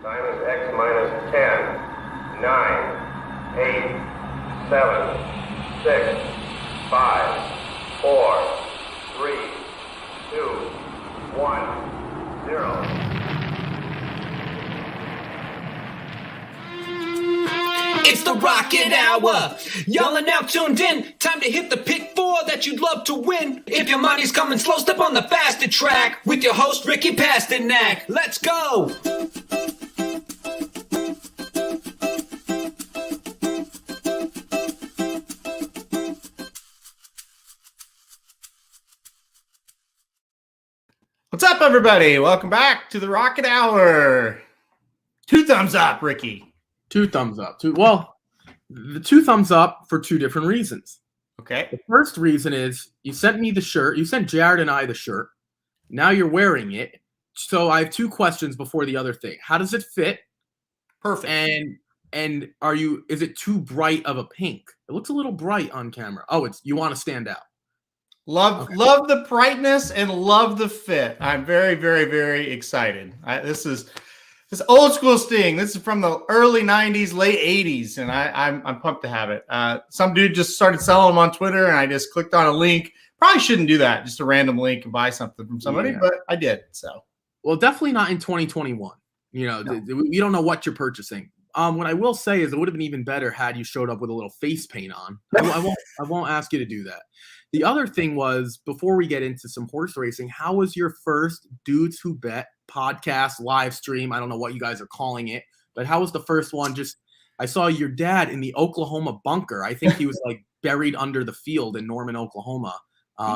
Time is X minus 10, 9, 8, 7, 6, 5, 4, 3, 2, 1, 0. It's the Rocket Hour. Y'all are now tuned in. Time to hit the pick four that you'd love to win. If your money's coming slow, step on the faster track with your host, Ricky Pasternak. Let's go. What's up, everybody? Welcome back to the Rocket Hour. 2 thumbs up, Ricky. 2 thumbs up. The 2 thumbs up for 2 different reasons. Okay. The first reason is you sent me the shirt. You sent Jared and I the shirt. Now you're wearing it. So I have 2 questions before the other thing. How does it fit? Perfect. And is it too bright of a pink? It looks a little bright on camera. Oh, you want to stand out. Love the brightness and love the fit. I'm very, very, very excited. This old school Sting. This is from the early 90s, late 80s, and I'm pumped to have it. Some dude just started selling them on Twitter, and I just clicked on a link. Probably shouldn't do that, just a random link and buy something from somebody, but I did. So, well, definitely not in 2021. No. You don't know what you're purchasing. What I will say is it would have been even better had you showed up with a little face paint on. I won't ask you to do that. The other thing was, before we get into some horse racing, how was your first Dudes Who Bet podcast live stream? I don't know what you guys are calling it, but how was the first one? I saw your dad in the Oklahoma bunker. I think he was like buried under the field in Norman, Oklahoma.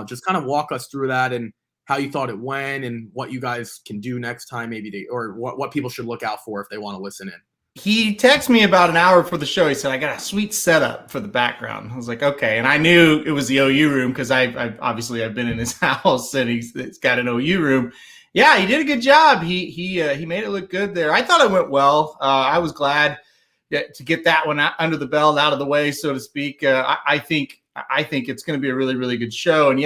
Just kind of walk us through that and how you thought it went and what you guys can do next time, or what people should look out for if they want to listen in. He texted me about an hour before the show. He said, I got a sweet setup for the background. I was like, okay. And I knew it was the OU room because I've been in his house and he's got an OU room. Yeah, he did a good job. He made it look good there. I thought it went well. I was glad to get that one under the belt, out of the way, so to speak. I think it's going to be a really, really good show. And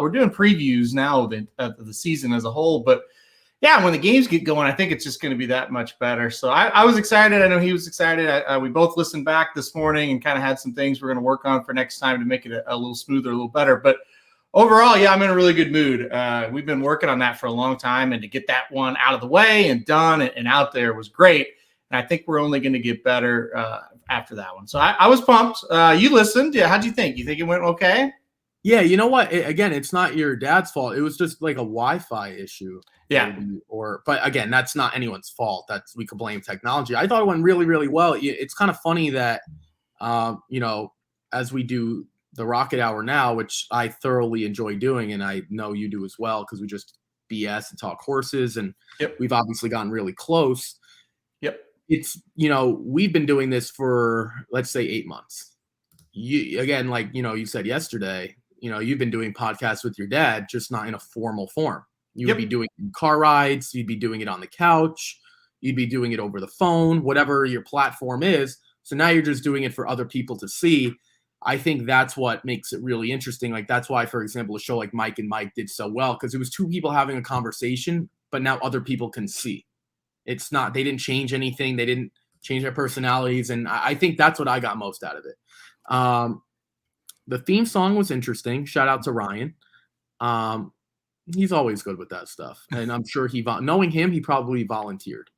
we're doing previews now of the season as a whole, but yeah, when the games get going, I think it's just going to be that much better. So I was excited. I know he was excited. We both listened back this morning and kind of had some things we're going to work on for next time to make it a little smoother, a little better. But overall, I'm in a really good mood. We've been working on that for a long time, and to get that one out of the way and done and out there was great. And I think we're only going to get better after that one. So I was pumped. You listened. Yeah, how'd you think? You think it went okay? Yeah, you know what? Again, it's not your dad's fault. It was just like a Wi-Fi issue. Yeah. But again, that's not anyone's fault. We could blame technology. I thought it went really, really well. It's kind of funny that, as we do the Rocket Hour now, which I thoroughly enjoy doing, and I know you do as well, because we just BS and talk horses, and We've obviously gotten really close. Yep. It's, we've been doing this for, let's say, 8 months. You said yesterday, you've been doing podcasts with your dad, just not in a formal form. You would be doing it in car rides. You'd be doing it on the couch. You'd be doing it over the phone, whatever your platform is. So now you're just doing it for other people to see. I think that's what makes it really interesting. Like, that's why, for example, a show like Mike and Mike did so well, because it was 2 people having a conversation, but now other people can see. It's not, they didn't change anything. They didn't change their personalities. And I think that's what I got most out of it. The theme song was interesting. Shout out to Ryan. He's always good with that stuff. And I'm sure knowing him, he probably volunteered.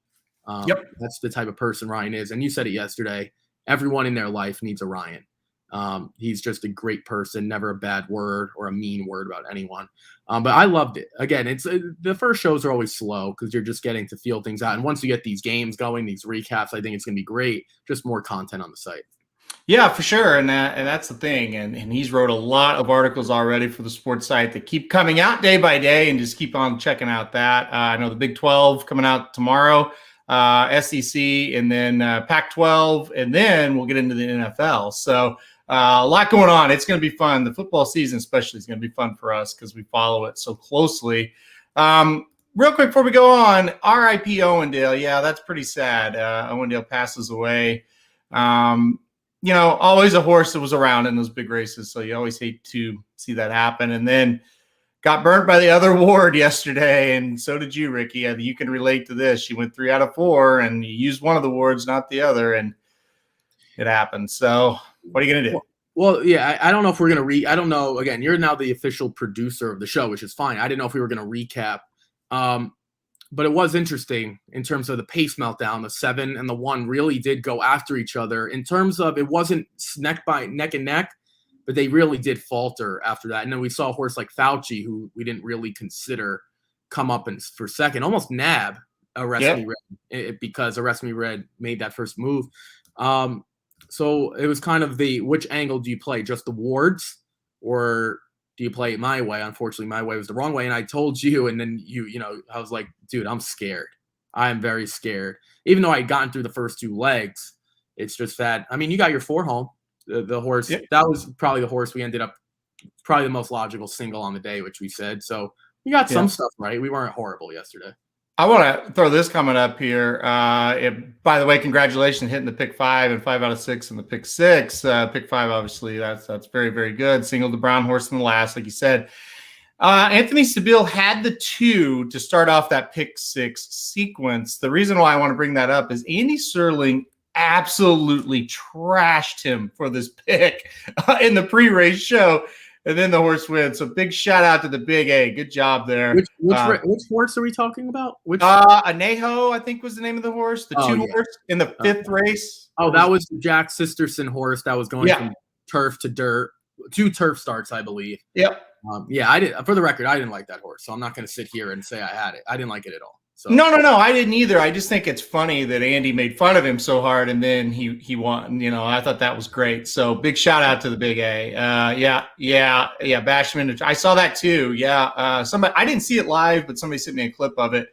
That's the type of person Ryan is. And you said it yesterday. Everyone in their life needs a Ryan. He's just a great person, never a bad word or a mean word about anyone. But I loved it. Again, the first shows are always slow because you're just getting to feel things out. And once you get these games going, these recaps, I think it's going to be great. Just more content on the site. Yeah, for sure. And that's the thing. And he's wrote a lot of articles already for the sports site that keep coming out day by day, and just keep on checking out that. I know the Big 12 coming out tomorrow, SEC, and then Pac-12, and then we'll get into the NFL. So a lot going on. It's going to be fun. The football season especially is going to be fun for us because we follow it so closely. Real quick before we go on, R.I.P. Owendale. Yeah, that's pretty sad. Owendale passes away. Always a horse that was around in those big races. So you always hate to see that happen. And then got burnt by the other ward yesterday, and so did you, Ricky. You can relate to this. You went 3 out of 4, and you used one of the wards, not the other, and it happened. So what are you going to do? Well, yeah, I don't know if we're going to I don't know. Again, you're now the official producer of the show, which is fine. I didn't know if we were going to recap. But it was interesting in terms of the pace meltdown. The 7 and the 1 really did go after each other. In terms of, it wasn't neck and neck, but they really did falter after that. And then we saw a horse like Fauci, who we didn't really consider, come up for second, almost nab Arrest Me Red, because Arrest Me Red made that first move. So it was kind of which angle do you play? Just the wards, or do you play it my way? Unfortunately, my way was the wrong way. And I told you, and then I was like, dude, I'm scared. I am very scared. Even though I had gotten through the first 2 legs, it's just that, I mean, you got your 4 home. The horse, that was probably the horse we ended up, probably the most logical single on the day, which we said. So we got some stuff right. We weren't horrible yesterday. I want to throw this comment up here. By the way, congratulations hitting the pick 5 and 5 out of 6 in the pick 6. Pick 5, obviously, that's very, very good. Singled the brown horse in the last, like you said. Anthony Stabile had the 2 to start off that pick 6 sequence. The reason why I want to bring that up is Andy Serling absolutely trashed him for this pick in the pre-race show. And then the horse wins. So big shout out to the Big A. Good job there. Which horse are we talking about? Which Anejo, I think, was the name of the horse. The 2 horse in the 5th race. Oh, that was Jack Sisterson horse that was going from turf to dirt. 2 turf starts, I believe. Yep. I did. For the record, I didn't like that horse, so I'm not going to sit here and say I had it. I didn't like it at all. So. No, I didn't either. I just think it's funny that Andy made fun of him so hard, and then he won. I thought that was great. So big shout out to the Big A. Bashman. I saw that too. Somebody, I didn't see it live, but somebody sent me a clip of it,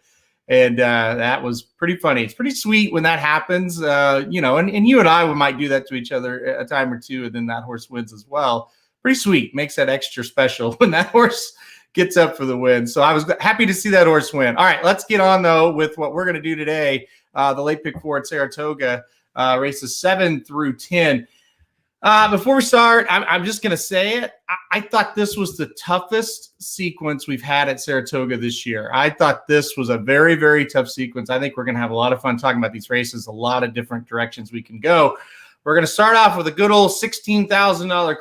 and that was pretty funny. It's pretty sweet when that happens. And you and I might do that to each other a time or two, and then that horse wins as well. Pretty sweet. Makes that extra special when that horse gets up for the win. So I was happy to see that horse win. All right, let's get on, though, with what we're going to do today. The late pick 4 at Saratoga, races 7 through 10. Before we start, I'm just going to say it. I thought this was the toughest sequence we've had at Saratoga this year. I thought this was a very, very tough sequence. I think we're going to have a lot of fun talking about these races, a lot of different directions we can go. We're going to start off with a good old $16,000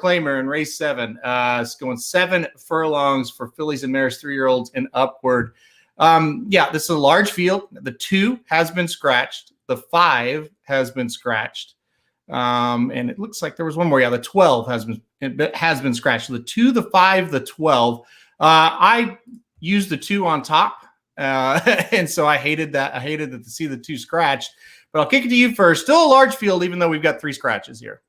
claimer in race 7. It's going 7 furlongs for fillies and mares, 3-year-olds and upward. This is a large field. The 2 has been scratched. The 5 has been scratched. And it looks like there was one more. The 12 has been scratched. The 2, the 5, the 12. I used the 2 on top. And so I hated that. I hated to see the 2 scratched. But I'll kick it to you first. Still a large field, even though we've got 3 scratches here.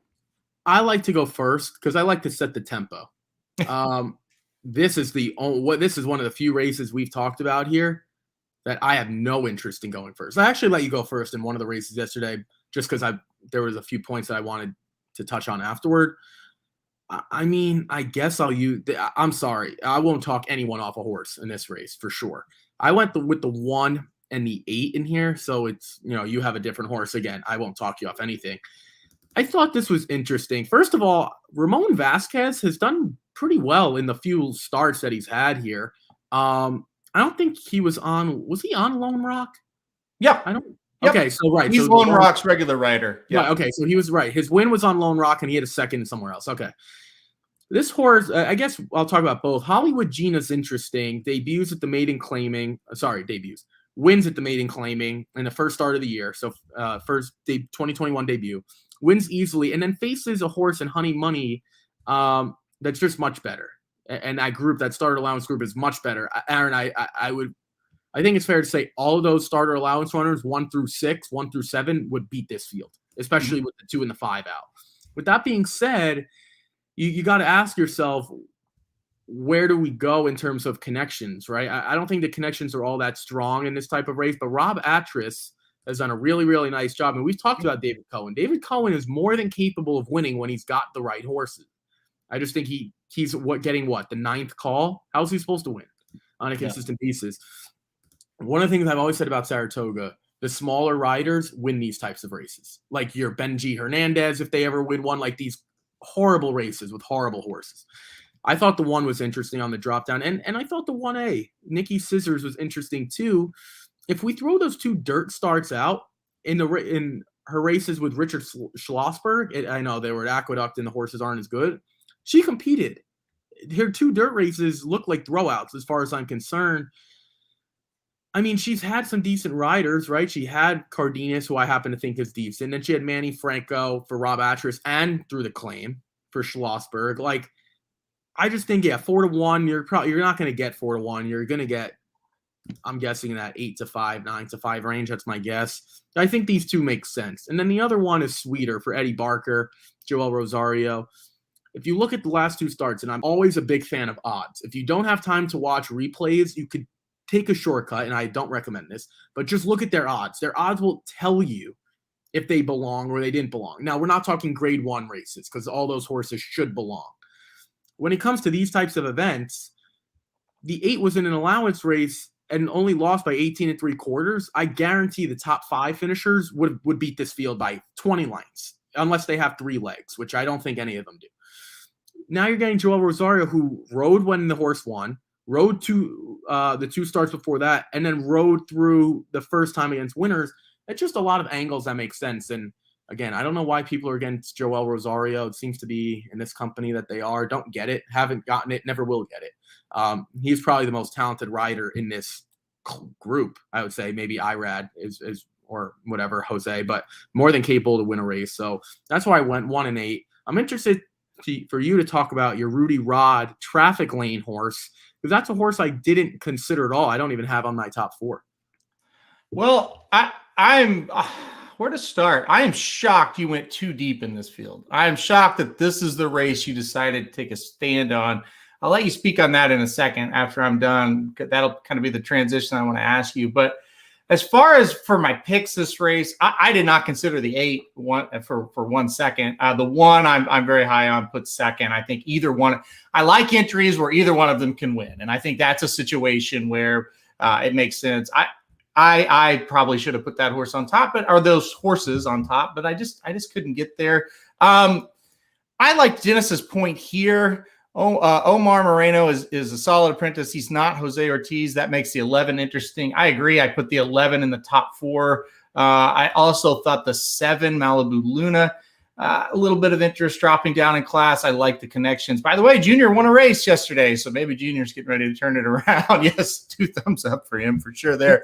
I like to go first because I like to set the tempo. This is one of the few races we've talked about here that I have no interest in going first. I actually let you go first in one of the races yesterday, just because there was a few points that I wanted to touch on afterward. I mean, I guess I'm sorry. I won't talk anyone off a horse in this race for sure. I went with the 1 and the 8 in here. So it's, you have a different horse. Again, I won't talk you off anything. I thought this was interesting. First of all, Ramon Vasquez has done pretty well in the few starts that he's had here. I don't think he was he on Lone Rock? Yeah. Okay, so right. He's Lone Rock's regular rider. Yeah. Right, okay, so he was right. His win was on Lone Rock and he had a second somewhere else. Okay. This horse, I guess I'll talk about both. Hollywood Gina's interesting. Wins at the maiden claiming in the first start of the year. So first 2021 debut. Wins easily and then faces a horse in Honey Money that's just much better. And that group, that starter allowance group, is much better. Aaron, I think it's fair to say all of those starter allowance runners, 1 through 6, 1 through 7, would beat this field, especially with the 2 and the 5 out. With that being said, you got to ask yourself, where do we go in terms of connections, right? I don't think the connections are all that strong in this type of race, but Rob Atris has done a really, really nice job. And we've talked about David Cohen. David Cohen is more than capable of winning when he's got the right horses. I just think he's getting the 9th call? How's he supposed to win on a consistent basis? One of the things I've always said about Saratoga, the smaller riders win these types of races. Like your Benji Hernandez, if they ever win one, like these horrible races with horrible horses. I thought the 1 was interesting on the drop down, and I thought the 1A, Nikki Scissors, was interesting too. If we throw those 2 dirt starts out in her races with Richard Schlossberg, I know they were at Aqueduct and the horses aren't as good. She competed. Her 2 dirt races look like throwouts as far as I'm concerned. I mean, she's had some decent riders, right? She had Cardenas, who I happen to think is decent. Then she had Manny Franco for Rob Atras and through the claim for Schlossberg. Like, I just think, 4-1, you're not going to get 4-1. You're going to get, I'm guessing, in that 8-5, 9-5 range. That's my guess. I think these 2 make sense. And then the other one is Sweeter for Eddie Barker, Joel Rosario. If you look at the last 2 starts, and I'm always a big fan of odds, if you don't have time to watch replays, you could take a shortcut, and I don't recommend this, but just look at their odds. Their odds will tell you if they belong or they didn't belong. Now, we're not talking grade 1 races because all those horses should belong. When it comes to these types of events, the 8 was in an allowance race and only lost by 18 3/4. I guarantee the top 5 finishers would beat this field by 20 lengths, unless they have 3 legs, which I don't think any of them do. Now you're getting Joel Rosario, who rode when the horse won, rode to the 2 starts before that, and then rode through the first time against winners. It's just a lot of angles that make sense. And again, I don't know why people are against Joel Rosario. It seems to be in this company that they are. Don't get it. Haven't gotten it. Never will get it. He's probably the most talented rider in this group. I would say maybe Irad is or whatever, Jose, but more than capable to win a race. So that's why I went 1 and 8. I'm interested for you to talk about your Rudy Rod traffic lane horse, because that's a horse I didn't consider at all. I don't even have on my top 4. Well, I'm where to start? I am shocked you went too deep in this field. I am shocked that this is the race you decided to take a stand on. I'll let you speak on that in a second after I'm done. That'll kind of be the transition I want to ask you. But as far as for my picks this race, I did not consider the 8 for 1 second. The 1 I'm very high on, put second. I think either one. I like entries where either one of them can win, and I think that's a situation where it makes sense. I probably should have put that horse on top, or those horses on top, but I just couldn't get there. I like Dennis's point here. Omar Moreno is a solid apprentice. He's not Jose Ortiz. That makes the 11 interesting. I agree. I put the 11 in the top 4. I also thought the 7 Malibu Luna, a little bit of interest dropping down in class. I like the connections. By the way, Junior won a race yesterday, so maybe Junior's getting ready to turn it around. Yes, 2 thumbs up for him for sure there.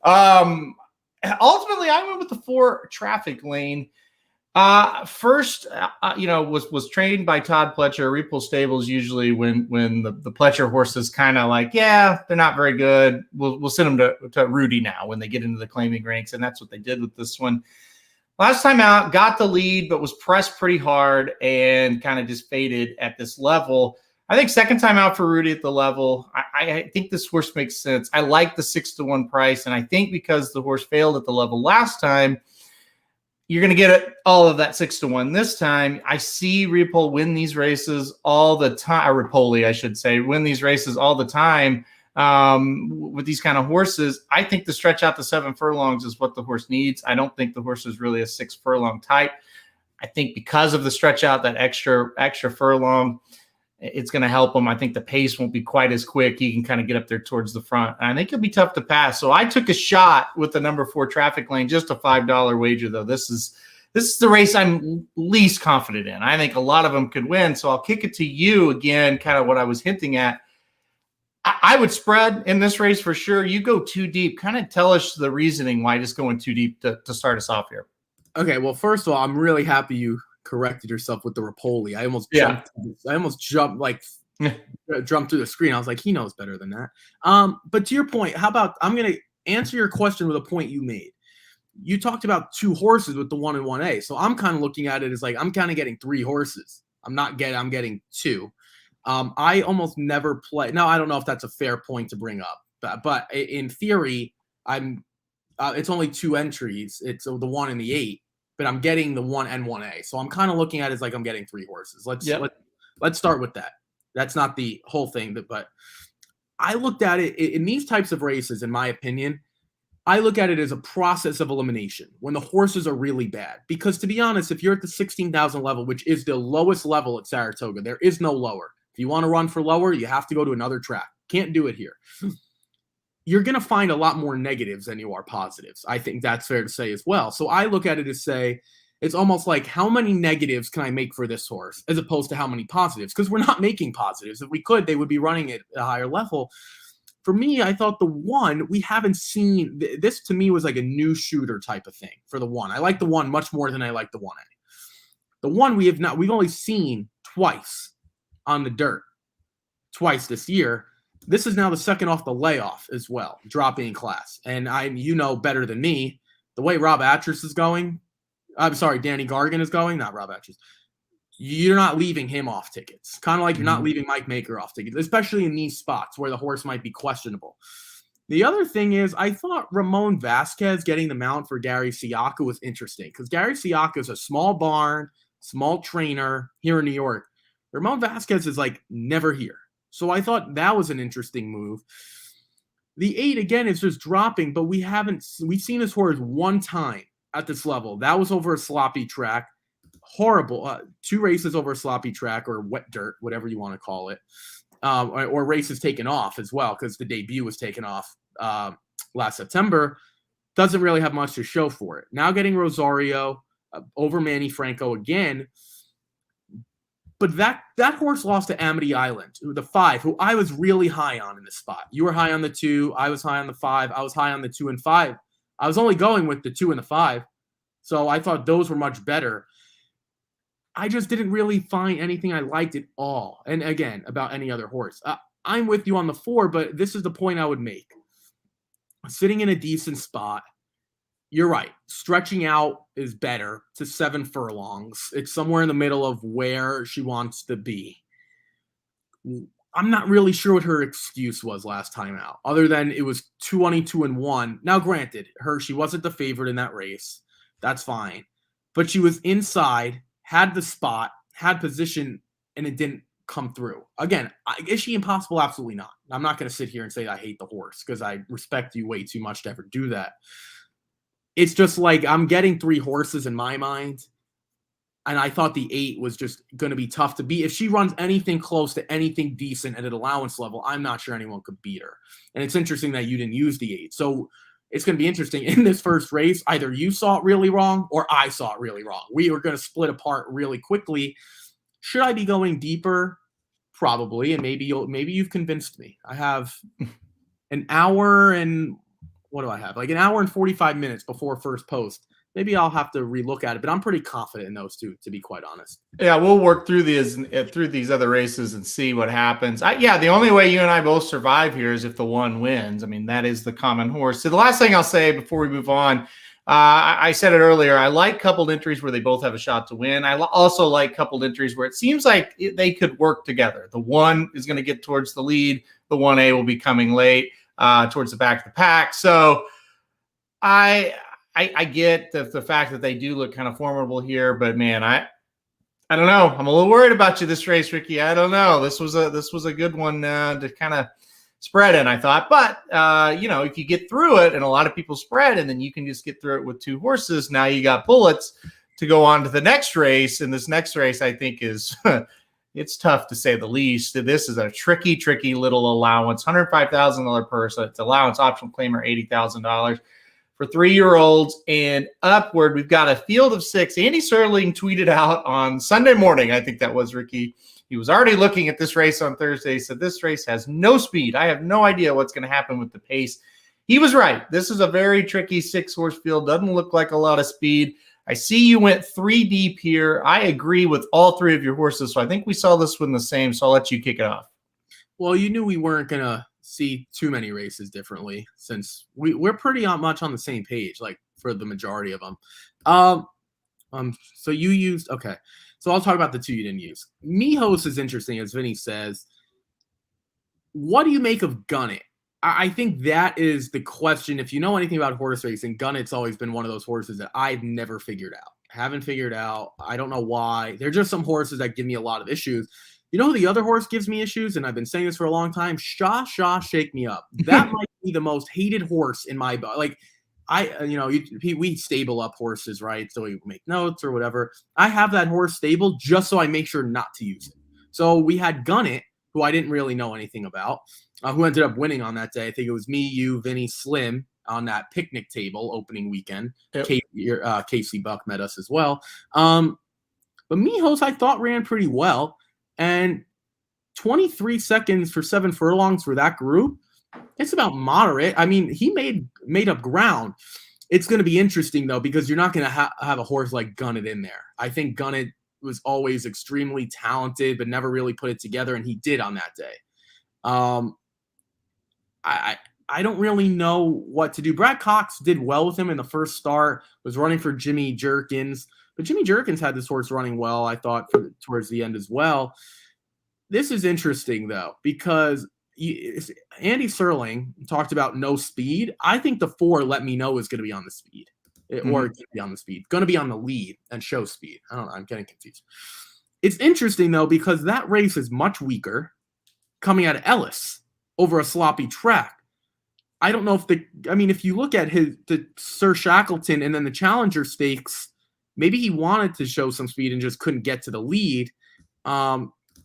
Ultimately, I went with the 4 Traffic Lane. First, was trained by Todd Pletcher. Repull Stables usually when the Pletcher horses kind of like, they're not very good, we'll send them to Rudy now when they get into the claiming ranks, and that's what they did with this one. Last time out, got the lead, but was pressed pretty hard and kind of just faded at this level. I think second time out for Rudy at the level, I think this horse makes sense. I like the 6-1 price, and I think because the horse failed at the level last time, you're going to get all of that 6-1 this time. I see Repull win these races all the time. Or Repoli, I should say, win these races all the time with these kind of horses. I think the stretch out to 7 furlongs is what the horse needs. I don't think the horse is really a 6 furlong type. I think because of the stretch out, that extra furlong, it's going to help him. I think the pace won't be quite as quick. He can kind of get up there towards the front. And I think it'll be tough to pass. So I took a shot with the number 4 Traffic Lane, just a $5 wager, though. This is the race I'm least confident in. I think a lot of them could win. So I'll kick it to you again, kind of what I was hinting at. I would spread in this race for sure. You go too deep. Kind of tell us the reasoning why just going too deep to start us off here. Okay, well, first of all, I'm really happy you corrected yourself with the Repoli. I almost jumped jumped through the screen. I was like, he knows better than that. But to your point, how about I'm going to answer your question with a point you made. You talked about 2 horses with the 1 and 1A. So I'm kind of looking at it as like I'm kind of getting 3 horses. I'm getting 2. I almost never play. Now, I don't know if that's a fair point to bring up, but in theory, it's only 2 entries. It's the 1 and the 8. But I'm getting the 1 and 1A. So I'm kind of looking at it as like I'm getting 3 horses. Let's start with that. That's not the whole thing, but I looked at it in these types of races, in my opinion, I look at it as a process of elimination when the horses are really bad. Because to be honest, if you're at the 16,000 level, which is the lowest level at Saratoga, there is no lower. If you want to run for lower, you have to go to another track. Can't do it here. You're going to find a lot more negatives than you are positives. I think that's fair to say as well. So I look at it as say, it's almost like how many negatives can I make for this horse as opposed to how many positives? Because we're not making positives. If we could, they would be running at a higher level. For me, I thought the one, we haven't seen, this to me was like a new shooter type of thing for the one. I like the one much more than I like the 1A. The one we've only seen twice on the dirt, twice this year. This is now the second off the layoff as well, dropping in class. And you know better than me, the way Rob Atras is going, I'm sorry, Danny Gargan is going, not Rob Atras. You're not leaving him off tickets. Kind of like you're not leaving Mike Maker off tickets, especially in these spots where the horse might be questionable. The other thing is, I thought Ramon Vasquez getting the mount for Gary Siaka was interesting because Gary Siaka is a small barn, small trainer here in New York. Ramon Vasquez is like never here. So I thought that was an interesting move. The 8, again, is just dropping, but we've seen this horse one time at this level. That was over a sloppy track. Horrible. 2 races over a sloppy track or wet dirt, whatever you want to call it. Or races taken off as well, because the debut was taken off last September. Doesn't really have much to show for it. Now getting Rosario over Manny Franco again. But that horse lost to Amity Island, the 5, who I was really high on in this spot. You were high on the 2. I was high on the 5. I was high on the 2 and 5. I was only going with the 2 and the 5. So I thought those were much better. I just didn't really find anything I liked at all. And again, about any other horse. I'm with you on the 4, but this is the point I would make. Sitting in a decent spot, you're right. Stretching out is better to 7 furlongs. It's somewhere in the middle of where she wants to be. I'm not really sure what her excuse was last time out, other than it was 22-1. Now, granted, she wasn't the favorite in that race. That's fine. But she was inside, had the spot, had position, and it didn't come through. Again, is she impossible? Absolutely not. I'm not going to sit here and say I hate the horse because I respect you way too much to ever do that. It's just like I'm getting 3 horses in my mind, and I thought the 8 was just going to be tough to beat. If she runs anything close to anything decent at an allowance level, I'm not sure anyone could beat her. And it's interesting that you didn't use the 8. So it's going to be interesting. In this first race, either you saw it really wrong or I saw it really wrong. We were going to split apart really quickly. Should I be going deeper? Probably, and maybe you've convinced me. I have an hour and what do I have? Like an hour and 45 minutes before first post. Maybe I'll have to relook at it, but I'm pretty confident in those 2, to be quite honest. Yeah, we'll work through these other races and see what happens. The only way you and I both survive here is if the 1 wins. I mean, that is the common horse. So the last thing I'll say before we move on, I said it earlier, I like coupled entries where they both have a shot to win. I also like coupled entries where it seems like they could work together. The 1 is going to get towards the lead. The 1A will be coming late towards the back of the pack. So I get the fact that they do look kind of formidable here, but man, I don't know. I'm a little worried about you this race, Ricky. I don't know. This was a good one to kind of spread in, I thought. But if you get through it, and a lot of people spread, and then you can just get through it with 2 horses. Now you got bullets to go on to the next race, and this next race I think is it's tough to say the least. This is a tricky little allowance, $105,000 purse. It's allowance optional claimer $80,000 for 3-year-olds and upward. We've got a field of 6. Andy Serling tweeted out on Sunday morning, I think that was, Ricky. He was already looking at this race on Thursday. He said, this race has no speed. I have no idea what's going to happen with the pace. He was right. This is a very tricky 6-horse field. Doesn't look like a lot of speed. I see you went 3 deep here. I agree with all 3 of your horses, so I think we saw this one the same, so I'll let you kick it off. Well, you knew we weren't going to see too many races differently since we're pretty much on the same page, like for the majority of them. So you used, okay. So I'll talk about the 2 you didn't use. Mijos is interesting, as Vinny says. What do you make of Gunnett? I think that is the question. If you know anything about horse racing, Gunnett's always been one of those horses that I've never figured out. Haven't figured out. I don't know why. They're just some horses that give me a lot of issues. You know who the other horse gives me issues? And I've been saying this for a long time. Shaw, Shake Me Up. That might be the most hated horse in my book. Like, we stable up horses, right? So we make notes or whatever. I have that horse stable just so I make sure not to use it. So we had Gunnett, who I didn't really know anything about, who ended up winning on that day. I think it was me, you, Vinny, Slim on that picnic table opening weekend. Yep. Casey Buck met us as well. But Mijos, I thought, ran pretty well. And 23 seconds for 7 furlongs for that group, it's about moderate. I mean, he made up ground. It's going to be interesting, though, because you're not going to have a horse like Gunnet in there. I think Gunnet was always extremely talented, but never really put it together, and he did on that day. I don't really know what to do. Brad Cox did well with him in the first start, was running for Jimmy Jerkins, but Jimmy Jerkins had this horse running well, I thought, towards the end as well. This is interesting, though, because Andy Serling talked about no speed. I think the 4 Let Me Know is going to be on the speed, or going to be on the speed, going to be on the lead and show speed. I don't know. I'm getting confused. It's interesting, though, because that race is much weaker coming out of Ellis over a sloppy track. I don't know if you look at the Sir Shackleton and then the Challenger Stakes, maybe he wanted to show some speed and just couldn't get to the lead.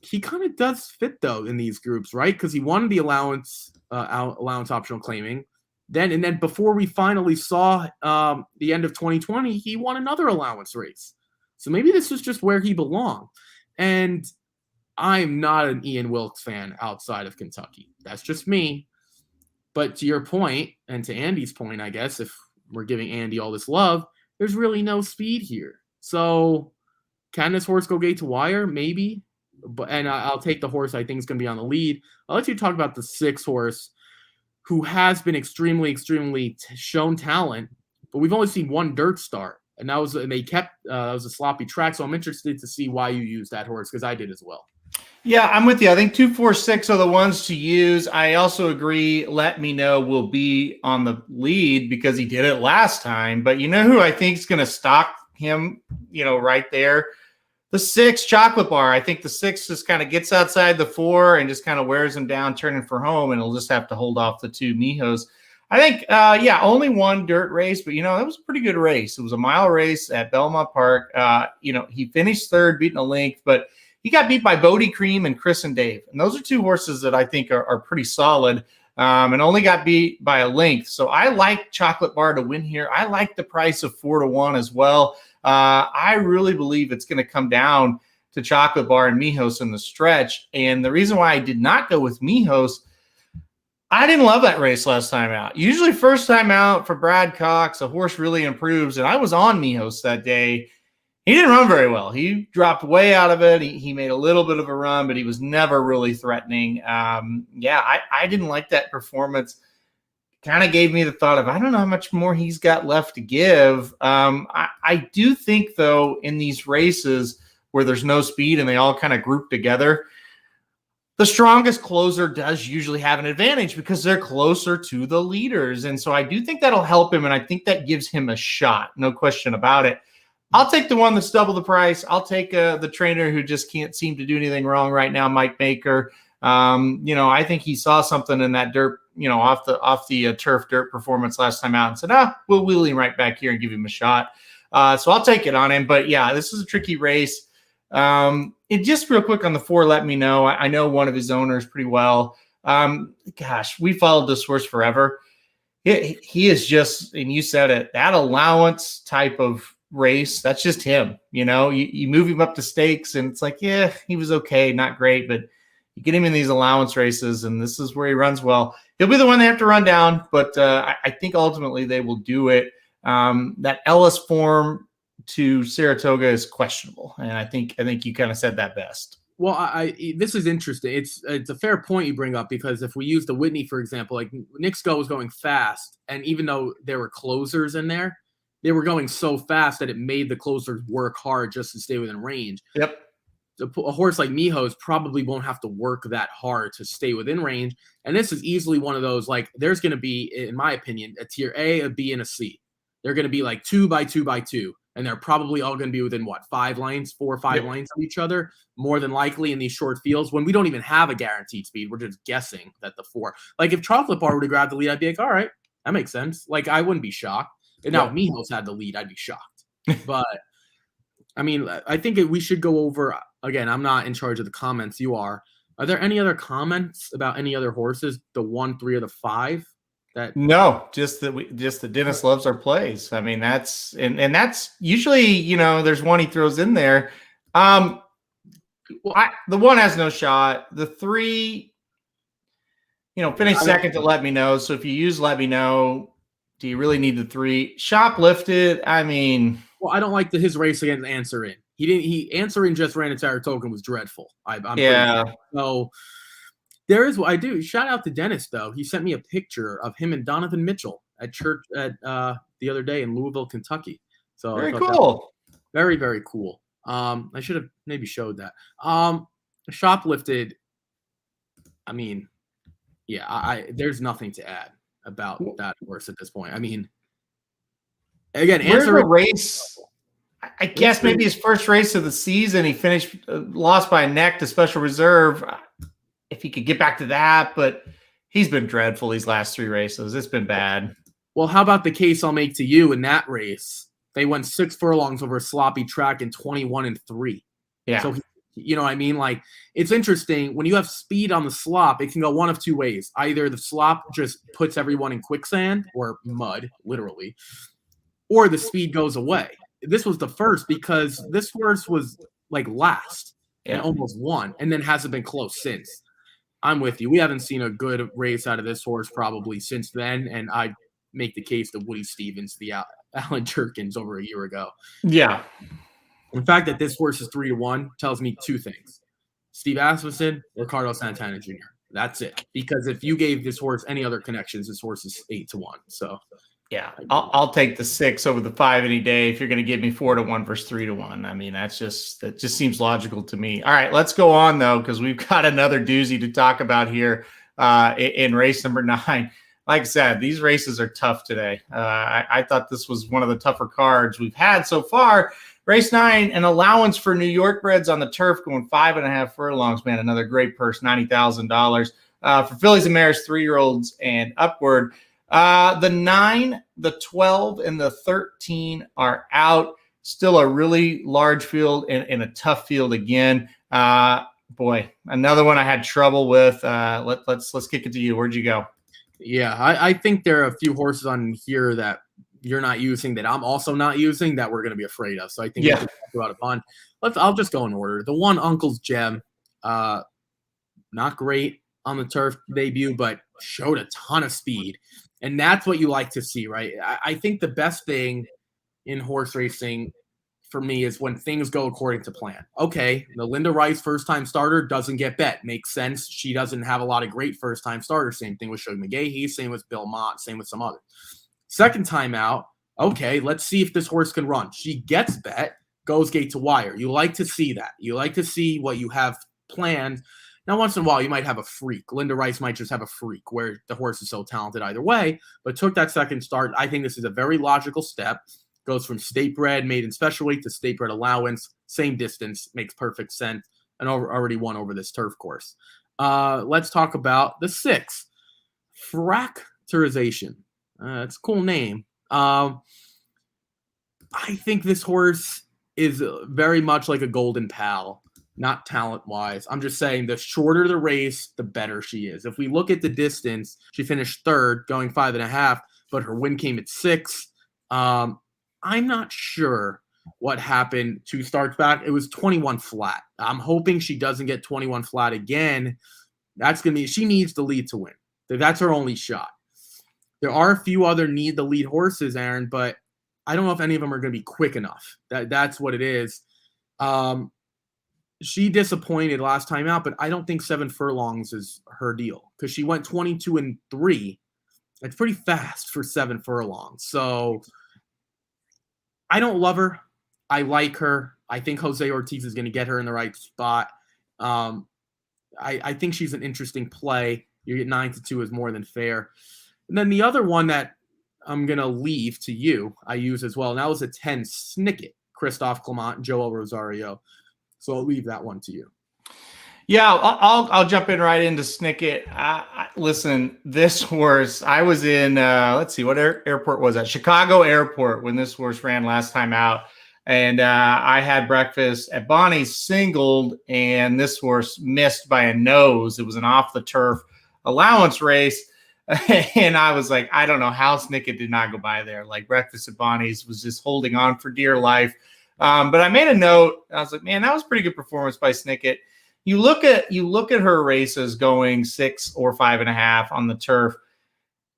He kind of does fit, though, in these groups, right? Because he won the allowance optional claiming. Then before we finally saw the end of 2020, he won another allowance race. So maybe this is just where he belonged. And I'm not an Ian Wilkes fan outside of Kentucky. That's just me. But to your point, and to Andy's point, I guess, if we're giving Andy all this love, there's really no speed here. So can this horse go gate to wire? Maybe. And I'll take the horse I think is going to be on the lead. I'll let you talk about the 6 horse who has been extremely, extremely shown talent, but we've only seen one dirt start. And that was a sloppy track. So I'm interested to see why you used that horse, because I did as well. Yeah, I'm with you. I think 2, 4, 6 are the ones to use. I also agree. Let Me Know will be on the lead because he did it last time. But you know who I think is going to stock him, right there? The 6, Chocolate Bar. I think the 6 just kind of gets outside the 4 and just kind of wears him down, turning for home, and he'll just have to hold off the 2 Mijos. I think, only one dirt race, but, that was a pretty good race. It was a mile race at Belmont Park. He finished 3rd, beating a length, but he got beat by Bodie Cream and Chris and Dave. And those are 2 horses that I think are pretty solid, and only got beat by a length. So I like Chocolate Bar to win here. I like the price of 4-1 as well. I really believe it's going to come down to Chocolate Bar and Mijos in the stretch. And the reason why I did not go with Mijos, I didn't love that race last time out. Usually first time out for Brad Cox, a horse really improves. And I was on Mijos that day. He didn't run very well. He dropped way out of it. He made a little bit of a run, but he was never really threatening. I didn't like that performance. Kind of gave me the thought of, I don't know how much more he's got left to give. I do think, though, in these races where there's no speed and they all kind of group together, the strongest closer does usually have an advantage because they're closer to the leaders. And so I do think that'll help him, and I think that gives him a shot. No question about it. I'll take the one that's double the price. I'll take the trainer who just can't seem to do anything wrong right now, Mike Baker. I think he saw something in that dirt, off the turf dirt performance last time out and said, we'll wheel him right back here and give him a shot. So I'll take it on him. But yeah, this is a tricky race. It just real quick on the 4, Let Me Know. I know one of his owners pretty well. We followed this horse forever. He is just, and you said it, that allowance type of race, that's just him. You move him up to stakes and it's like, yeah, he was okay, not great, but you get him in these allowance races and this is where he runs well. He'll be the one they have to run down, but I think ultimately they will do it. That Ellis form to Saratoga is questionable, and I think you kind of said that best. Well, this is interesting. It's a fair point you bring up, because if we use the Whitney, for example, like Nick Skull was going fast, and even though there were closers in there, they were going so fast that it made the closers work hard just to stay within range. Yep. A horse like Mijos probably won't have to work that hard to stay within range. And this is easily one of those, like, there's going to be, in my opinion, a tier A, a B, and a C. They're going to be like 2 by 2 by 2. And they're probably all going to be within 4 or 5 lines of each other, more than likely in these short fields when we don't even have a guaranteed speed. We're just guessing that the 4. Like if Chocolate Bar were to grab the lead, I'd be like, all right, that makes sense. Like I wouldn't be shocked. And now if Mijos had the lead, I'd be shocked. But I mean, I think we should go over, again, I'm not in charge of the comments, you are. Are there any other comments about any other horses? The 1, 3, or the 5? That No, just that Dennis loves our plays. I mean, that's and that's usually, there's one he throws in there. The 1 has no shot. The 3, finished second to Let Me Know. So if you use Let Me Know, do you really need the 3? Shoplifted, I mean. Well, I don't like his race against Answer In. He Answer In just ran at Saratoga and was dreadful. Yeah. So there is what I do. Shout out to Dennis though. He sent me a picture of him and Donovan Mitchell at church at the other day in Louisville, Kentucky. So very cool. Very, very cool. I should have maybe showed that. Shoplifted. I mean, yeah, there's nothing to add about that horse at this point. I mean, again, Answer a race. I guess maybe his first race of the season, he finished lost by a neck to Special Reserve. If he could get back to that, but he's been dreadful these last 3 races. It's been bad. Well, how about the case I'll make to you in that race? They went 6 furlongs over a sloppy track in 21-3. Yeah. So, you know what I mean? Like, it's interesting. When you have speed on the slop, it can go one of 2 ways. Either the slop just puts everyone in quicksand or mud, literally, or the speed goes away. This was the first because this horse was like last and almost won and then hasn't been close since. I'm with you. We haven't seen a good race out of this horse probably since then, and I make the case to Woody Stevens, the Alan Jerkins over a year ago. Yeah. In fact, that this horse is 3-1 tells me 2 things. Steve Asmussen, Ricardo Santana Jr. That's it. Because if you gave this horse any other connections, this horse is 8-1. So yeah, I'll take the 6 over the 5 any day if you're going to give me 4-1 versus 3-1. I mean, that just seems logical to me. All right, let's go on though, because we've got another doozy to talk about here in race number 9. Like I said, these races are tough today. I thought this was one of the tougher cards we've had so far. Race 9, an allowance for New York breds on the turf going 5.5 furlongs. Man, another great purse, $90,000 for fillies and mares, 3-year-olds and upward. The 9, the 12, and the 13 are out. Still a really large field and a tough field again. Boy, another one I had trouble with. Let's kick it to you. Where'd you go? Yeah, I think there are a few horses on here that you're not using that I'm also not using that we're going to be afraid of. So I think we can talk about it on. I'll just go in order. The 1, Uncle's Gem, not great on the turf debut, but showed a ton of speed. And that's what you like to see, right? I think the best thing in horse racing for me is when things go according to plan. Okay, the Linda Rice first-time starter doesn't get bet. Makes sense. She doesn't have a lot of great first-time starters. Same thing with Shug McGahee. Same with Bill Mott. Same with some others. Second time out, okay, let's see if this horse can run. She gets bet, goes gate to wire. You like to see that. You like to see what you have planned. Now, once in a while, you might have a freak. Linda Rice might just have a freak where the horse is so talented either way, but took that second start. I think this is a very logical step. Goes from state bred, maiden special weight, to state bred allowance. Same distance, makes perfect sense, and already won over this turf course. Let's talk about the 6, Fracturization. It's a cool name. I think this horse is very much like a Golden Pal. Not talent-wise. I'm just saying the shorter the race, the better she is. If we look at the distance, she finished 3rd, going 5.5, but her win came at 6. I'm not sure what happened 2 starts back. It was 21 flat. I'm hoping she doesn't get 21 flat again. That's going to be – she needs the lead to win. That's her only shot. There are a few other need-the-lead horses, Aaron, but I don't know if any of them are going to be quick enough. That's what it is. She disappointed last time out, but I don't think 7 furlongs is her deal because she went 22-3. That's pretty fast for 7 furlongs. So I don't love her. I like her. I think Jose Ortiz is going to get her in the right spot. I think she's an interesting play. You get 9-2 is more than fair. And then the other one that I'm going to leave to you, I use as well. And that was a 10 Snicket, Christophe Clement, Joel Rosario. So I'll leave that one to you. Yeah, I'll jump in right into Snicket. Listen, this horse, I was in, let's see, what airport was that? Chicago Airport when this horse ran last time out. And I had breakfast at Bonnie's singled, and this horse missed by a nose. It was an off the turf allowance race. And I was like, I don't know how Snicket did not go by there. Like, breakfast at Bonnie's was just holding on for dear life. But I made a note. I was like, man, that was pretty good performance by Snicket. You look at her races going 6 or 5.5 on the turf.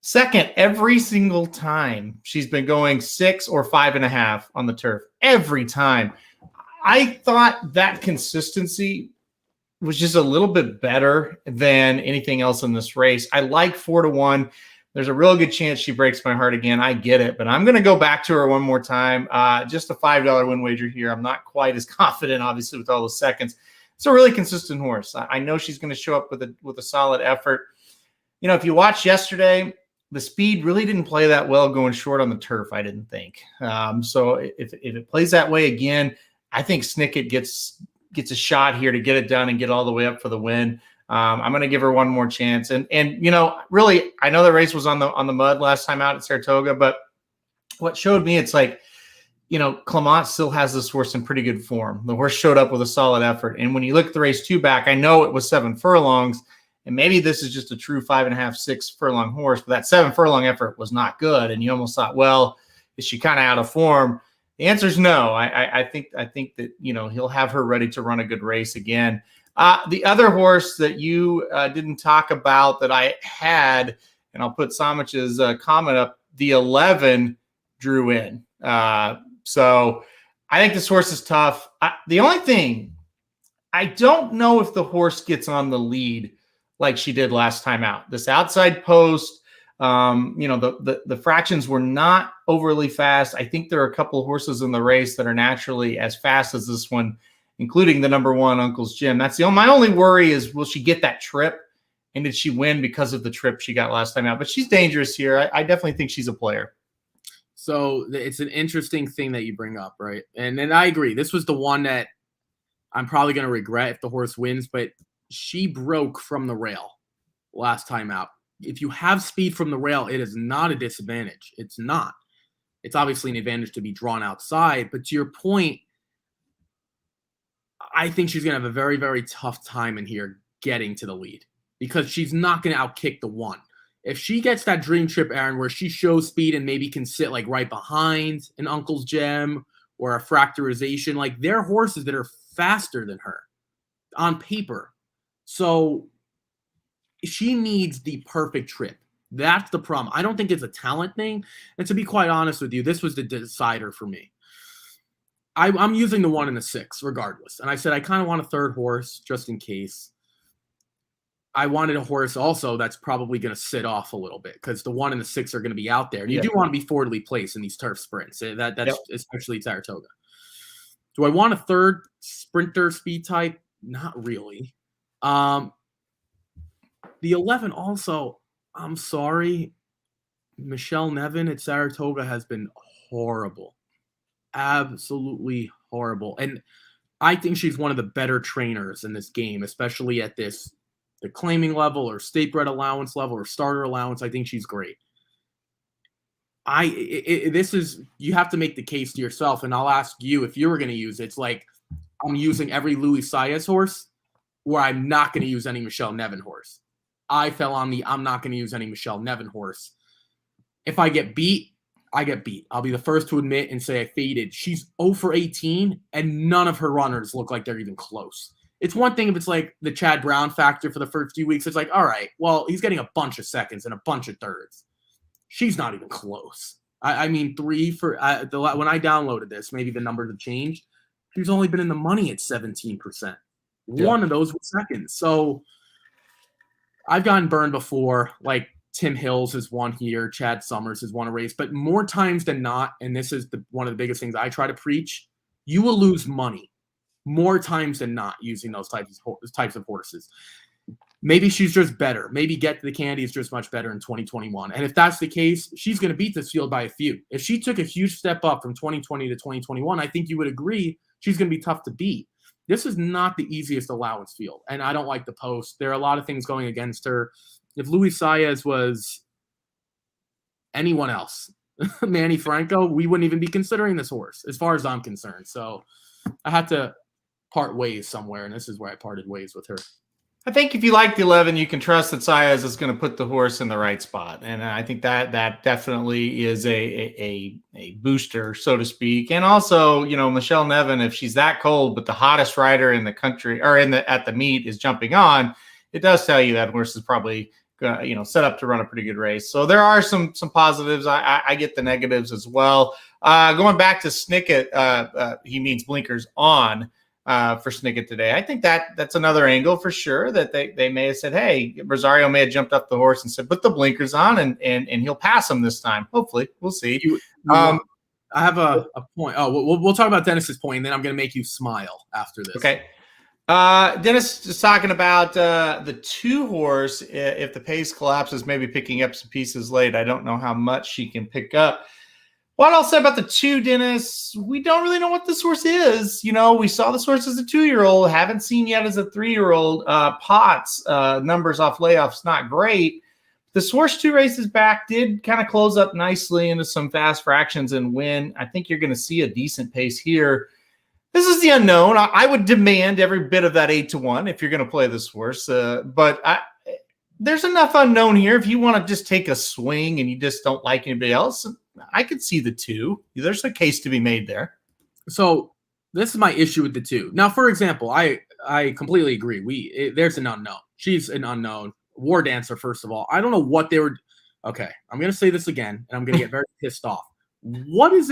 Second, every single time she's been going 6 or 5.5 on the turf. Every time. I thought that consistency was just a little bit better than anything else in this race. I like 4-1. There's a real good chance she breaks my heart again. I get it, but I'm going to go back to her one more time. Just a $5 win wager here. I'm not quite as confident, obviously, with all those seconds. It's a really consistent horse. I know she's going to show up with a solid effort. You know, if you watched yesterday, the speed really didn't play that well going short on the turf, I didn't think. So if it plays that way again, I think Snicket gets a shot here to get it done and get all the way up for the win. I'm going to give her one more chance. And you know, really, I know the race was on the mud last time out at Saratoga, but what showed me, it's like, you know, Clement still has this horse in pretty good form. The horse showed up with a solid effort. And when you look at the race 2 back, I know it was 7 furlongs. And maybe this is just a true 5.5, 6 furlong horse, but that 7 furlong effort was not good. And you almost thought, well, is she kind of out of form? The answer is no. I think that, you know, he'll have her ready to run a good race again. The other horse that you didn't talk about that I had, and I'll put Samich's comment up, the 11 drew in. So I think this horse is tough. The only thing, I don't know if the horse gets on the lead like she did last time out. This outside post, you know, the fractions were not overly fast. I think there are a couple of horses in the race that are naturally as fast as this one, including the number 1, Uncle's Gym. That's my only worry is, will she get that trip? And did she win because of the trip she got last time out? But she's dangerous here. I definitely think she's a player. So it's an interesting thing that you bring up, right? And I agree. This was the one that I'm probably going to regret if the horse wins, but she broke from the rail last time out. If you have speed from the rail, it is not a disadvantage. It's not. It's obviously an advantage to be drawn outside. But to your point, I think she's going to have a very, very tough time in here getting to the lead because she's not going to outkick the 1. If she gets that dream trip, Aaron, where she shows speed and maybe can sit like right behind an Uncle's Gem or a Fractorization, like they're horses that are faster than her on paper. So she needs the perfect trip. That's the problem. I don't think it's a talent thing. And to be quite honest with you, this was the decider for me. I'm using the 1 and the 6 regardless. And I said I kind of want a third horse just in case. I wanted a horse also that's probably going to sit off a little bit because the 1 and the 6 are going to be out there. And you do want to be forwardly placed in these turf sprints. That's especially Saratoga. Do I want a third sprinter speed type? Not really. The 11 also, I'm sorry, Michelle Nevin at Saratoga has been horrible. Absolutely horrible. And I think she's one of the better trainers in this game, especially at the claiming level or state bred allowance level or starter allowance. I think she's great. This is, you have to make the case to yourself, and I'll ask you if you were going to use it. It's like I'm using every Louis Saez horse where I'm not going to use any Michelle Nevin horse. I fell on the I'm not going to use any Michelle Nevin horse. If I get beat, I get beat. I'll be the first to admit and say I faded. She's 0 for 18, and none of her runners look like they're even close. It's one thing if it's like the Chad Brown factor for the first few weeks. It's like, all right, well, he's getting a bunch of seconds and a bunch of thirds. She's not even close. I mean, 3 for when I downloaded this, maybe the numbers have changed. She's only been in the money at 17%. Yeah. One of those was seconds. So I've gotten burned before, like Tim Hills has won here, Chad Summers has won a race, but more times than not, and this is one of the biggest things I try to preach, you will lose money more times than not using those types of horses. Maybe she's just better. Maybe Get to the Candy is just much better in 2021. And if that's the case, she's going to beat this field by a few. If she took a huge step up from 2020 to 2021, I think you would agree she's going to be tough to beat. This is not the easiest allowance field, and I don't like the post. There are a lot of things going against her. If Louis Saez was anyone else, Manny Franco, we wouldn't even be considering this horse as far as I'm concerned. So I had to part ways somewhere, and this is where I parted ways with her. I think if you like the 11, you can trust that Saez is going to put the horse in the right spot, and I think that definitely is a booster, so to speak. And also, Michelle Nevin, if she's that cold, but the hottest rider in the country or at the meet is jumping on, it does tell you that horse is probably set up to run a pretty good race. So there are some positives. I get the negatives as well. Going back to Snicket, he means blinkers on. For Snicket today. I think that's another angle for sure that they may have said, hey, Rosario may have jumped up the horse and said, put the blinkers on and he'll pass him this time. Hopefully. We'll see. I have a point. Oh, we'll talk about Dennis's point, and then I'm going to make you smile after this. Okay. Dennis is talking about the 2 horse. If the pace collapses, maybe picking up some pieces late. I don't know how much she can pick up. What I'll say about the 2, Dennis, we don't really know what this horse is. We saw this horse as a 2-year-old, haven't seen yet as a 3-year-old. Potts, numbers off layoffs, not great. This horse 2 races back did kind of close up nicely into some fast fractions and win. I think you're going to see a decent pace here. This is the unknown. I would demand every bit of that 8-1 if you're going to play this horse. But there's enough unknown here. If you want to just take a swing and you just don't like anybody else, I could see the 2. There's a case to be made there. So this is my issue with the 2. Now, for example, I completely agree. There's an unknown. She's an unknown. War Dancer, first of all. I don't know what they were. Okay, I'm going to say this again, and I'm going to get very pissed off. What was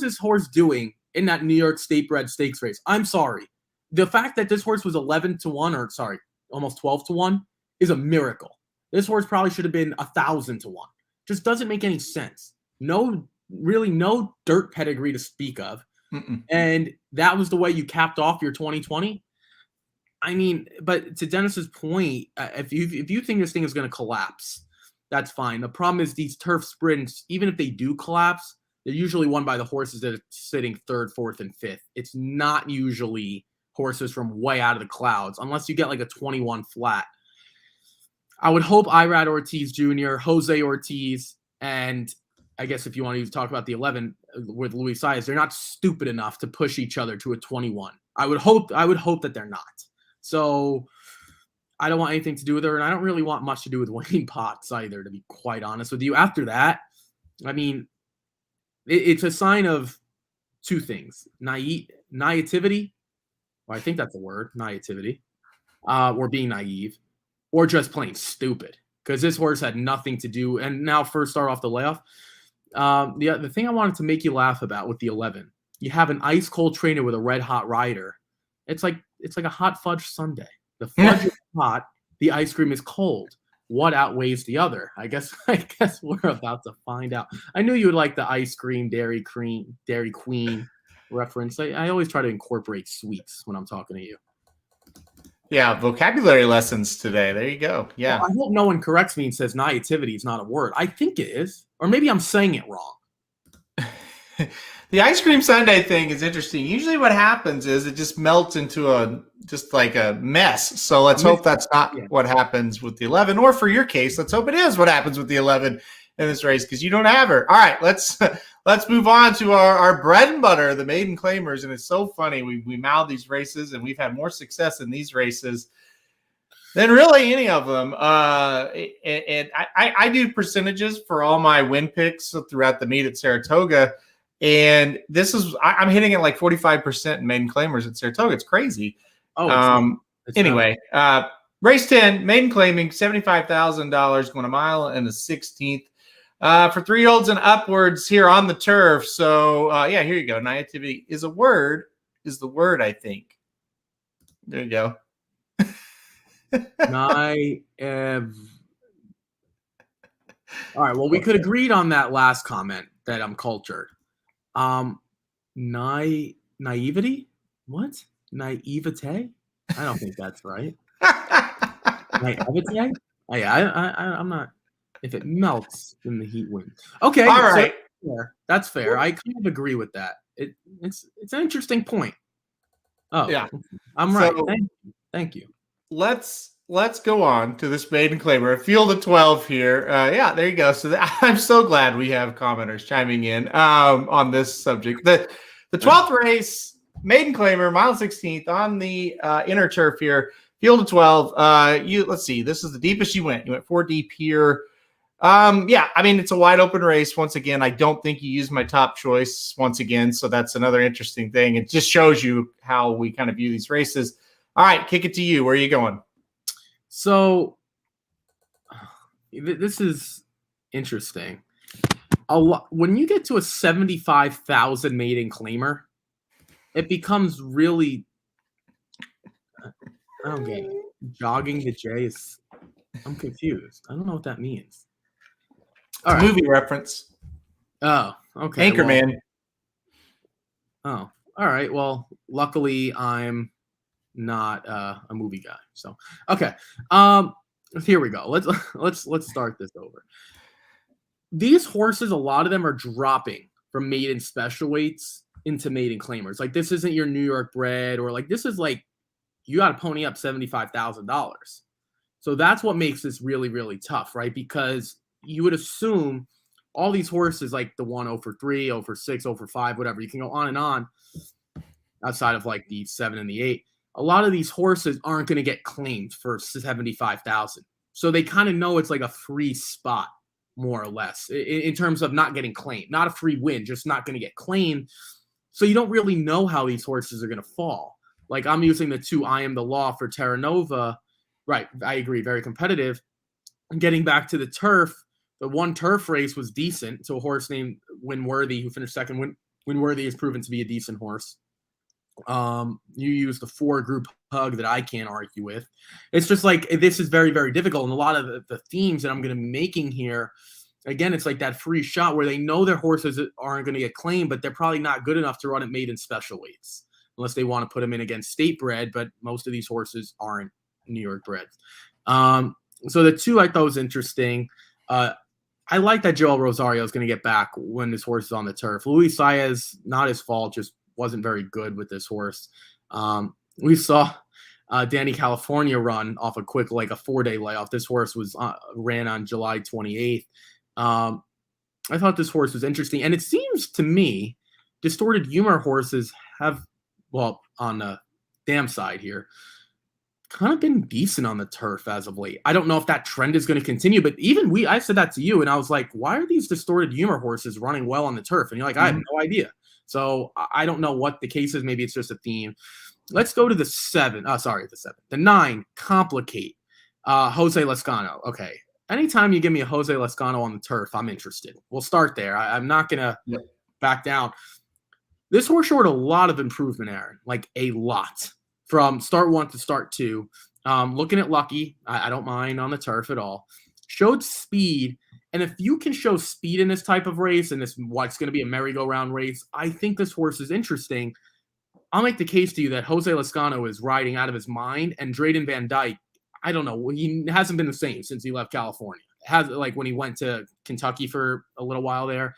this horse doing in that New York State Bred Stakes race? I'm sorry. The fact that this horse was 11-1, or sorry, almost 12-1, is a miracle. This horse probably should have been 1,000-1. Just doesn't make any sense. No dirt pedigree to speak of. Mm-mm. And that was the way you capped off your 2020. I mean, but to Dennis's point, if you think this thing is going to collapse, that's fine. The problem is these turf sprints, even if they do collapse, they're usually won by the horses that are sitting 3rd, 4th, and 5th. It's not usually horses from way out of the clouds, unless you get like a 21 flat. I would hope Irad Ortiz Jr., Jose Ortiz, and I guess if you want to talk about the 11 with Luis Saez, they're not stupid enough to push each other to a 21. I would hope that they're not. So I don't want anything to do with her, and I don't really want much to do with Wayne Potts either, to be quite honest with you. After that, I mean, it's a sign of 2 things: naivety. Well, I think that's the word, naivety, or being naive, or just plain stupid. Because this horse had nothing to do, and now first start off the layoff. The thing I wanted to make you laugh about with the 11, you have an ice cold trainer with a red hot rider. It's like a hot fudge sundae. The fudge is hot, the ice cream is cold. What outweighs the other? I guess we're about to find out. I knew you would like the ice cream, Dairy Queen reference. I always try to incorporate sweets when I'm talking to you. Yeah, vocabulary lessons today. There you go. Yeah. Well, I hope no one corrects me and says naivety is not a word. I think it is. Or maybe I'm saying it wrong. The ice cream sundae thing is interesting. Usually what happens is it just melts into just like a mess. So let's hope that's not what happens with the 11. Or for your case, let's hope it is what happens with the 11 in this race because you don't have her. All right, let's move on to our bread and butter, the maiden claimers. And it's so funny. We mouth these races, and we've had more success in these races than really any of them. And I do percentages for all my win picks throughout the meet at Saratoga. And I'm hitting it like 45% in maiden claimers at Saratoga. It's crazy. Anyway, race 10, maiden claiming $75,000 going a mile and a 16th. For 3-year-olds and upwards here on the turf. So, here you go. Naivety is the word, I think. There you go. All right, well, we could agreed on that last comment that I'm cultured. Naivety? What? Naivete? I don't think that's right. Naivete? I'm not. If it melts, then the heat wins. Okay. All right. That's fair. I kind of agree with that. It's an interesting point. Oh, yeah. I'm right. So, Thank you. Let's let's go on to this maiden claimer. Field of 12 here. Yeah, there you go. So I'm so glad we have commenters chiming in on this subject. The 12th race, maiden claimer, mile 16th on the inner turf here. Field of 12. Let's see. This is the deepest you went. You went 4 deep here. Yeah, I mean, it's a wide open race. Once again, I don't think you used my top choice once again. So that's another interesting thing. It just shows you how we kind of view these races. All right, kick it to you. Where are you going? So this is interesting. When you get to a 75,000 maiden claimer, it becomes really. I don't get it. Jogging the J is. I'm confused. I don't know what that means. It's a movie reference. Oh, okay. Anchorman. All right. Well, luckily I'm not a movie guy. So okay. Here we go. Let's start this over. These horses, a lot of them are dropping from maiden special weights into maiden claimers. Like this isn't your New York bred, or like this is like you got to pony up $75,000. So that's what makes this really, really tough, right? Because you would assume all these horses, like the 1 0 for 3, 0 for 6, 0 for 5, whatever, you can go on and on outside of like the 7 and the 8. A lot of these horses aren't going to get claimed for 75,000. So they kind of know it's like a free spot, more or less, in terms of not getting claimed. Not a free win, just not going to get claimed. So you don't really know how these horses are going to fall. Like I'm using the 2 I Am the Law for Terra Nova. Right, I agree, very competitive. And getting back to the turf, the one turf race was decent. So a horse named Winworthy, who finished second. Winworthy has proven to be a decent horse. You use the 4 group hug that I can't argue with. It's just like this is very, very difficult. And a lot of the themes that I'm going to be making here, again, it's like that free shot where they know their horses aren't going to get claimed, but they're probably not good enough to run it maiden special weights unless they want to put them in against state bred. But most of these horses aren't New York bred. So the 2 I thought was interesting. I like that Joel Rosario is going to get back when this horse is on the turf. Luis Saez, not his fault, just wasn't very good with this horse. We saw Danny California run off a quick, like a 4-day layoff. This horse was ran on July 28th. I thought this horse was interesting. And it seems to me, distorted humor horses have, well, on the dam side here, kind of been decent on the turf as of late. I don't know if that trend is going to continue, but even I said that to you, and I was like, why are these distorted humor horses running well on the turf? And you're like, I have no idea. So I don't know what the case is. Maybe it's just a theme. Let's go to the 7. The 9, Complicate. Jose Lescano. Okay. Anytime you give me a Jose Lescano on the turf, I'm interested. We'll start there. I'm not going to back down. This horse showed a lot of improvement, Aaron, like a lot. From start 1 to start 2. Looking at Lucky, I don't mind on the turf at all. Showed speed. And if you can show speed in this type of race, and this what's going to be a merry-go-round race, I think this horse is interesting. I'll make the case to you that Jose Lescano is riding out of his mind, and Drayden Van Dyke, I don't know, he hasn't been the same since he left California. Has like when he went to Kentucky for a little while there.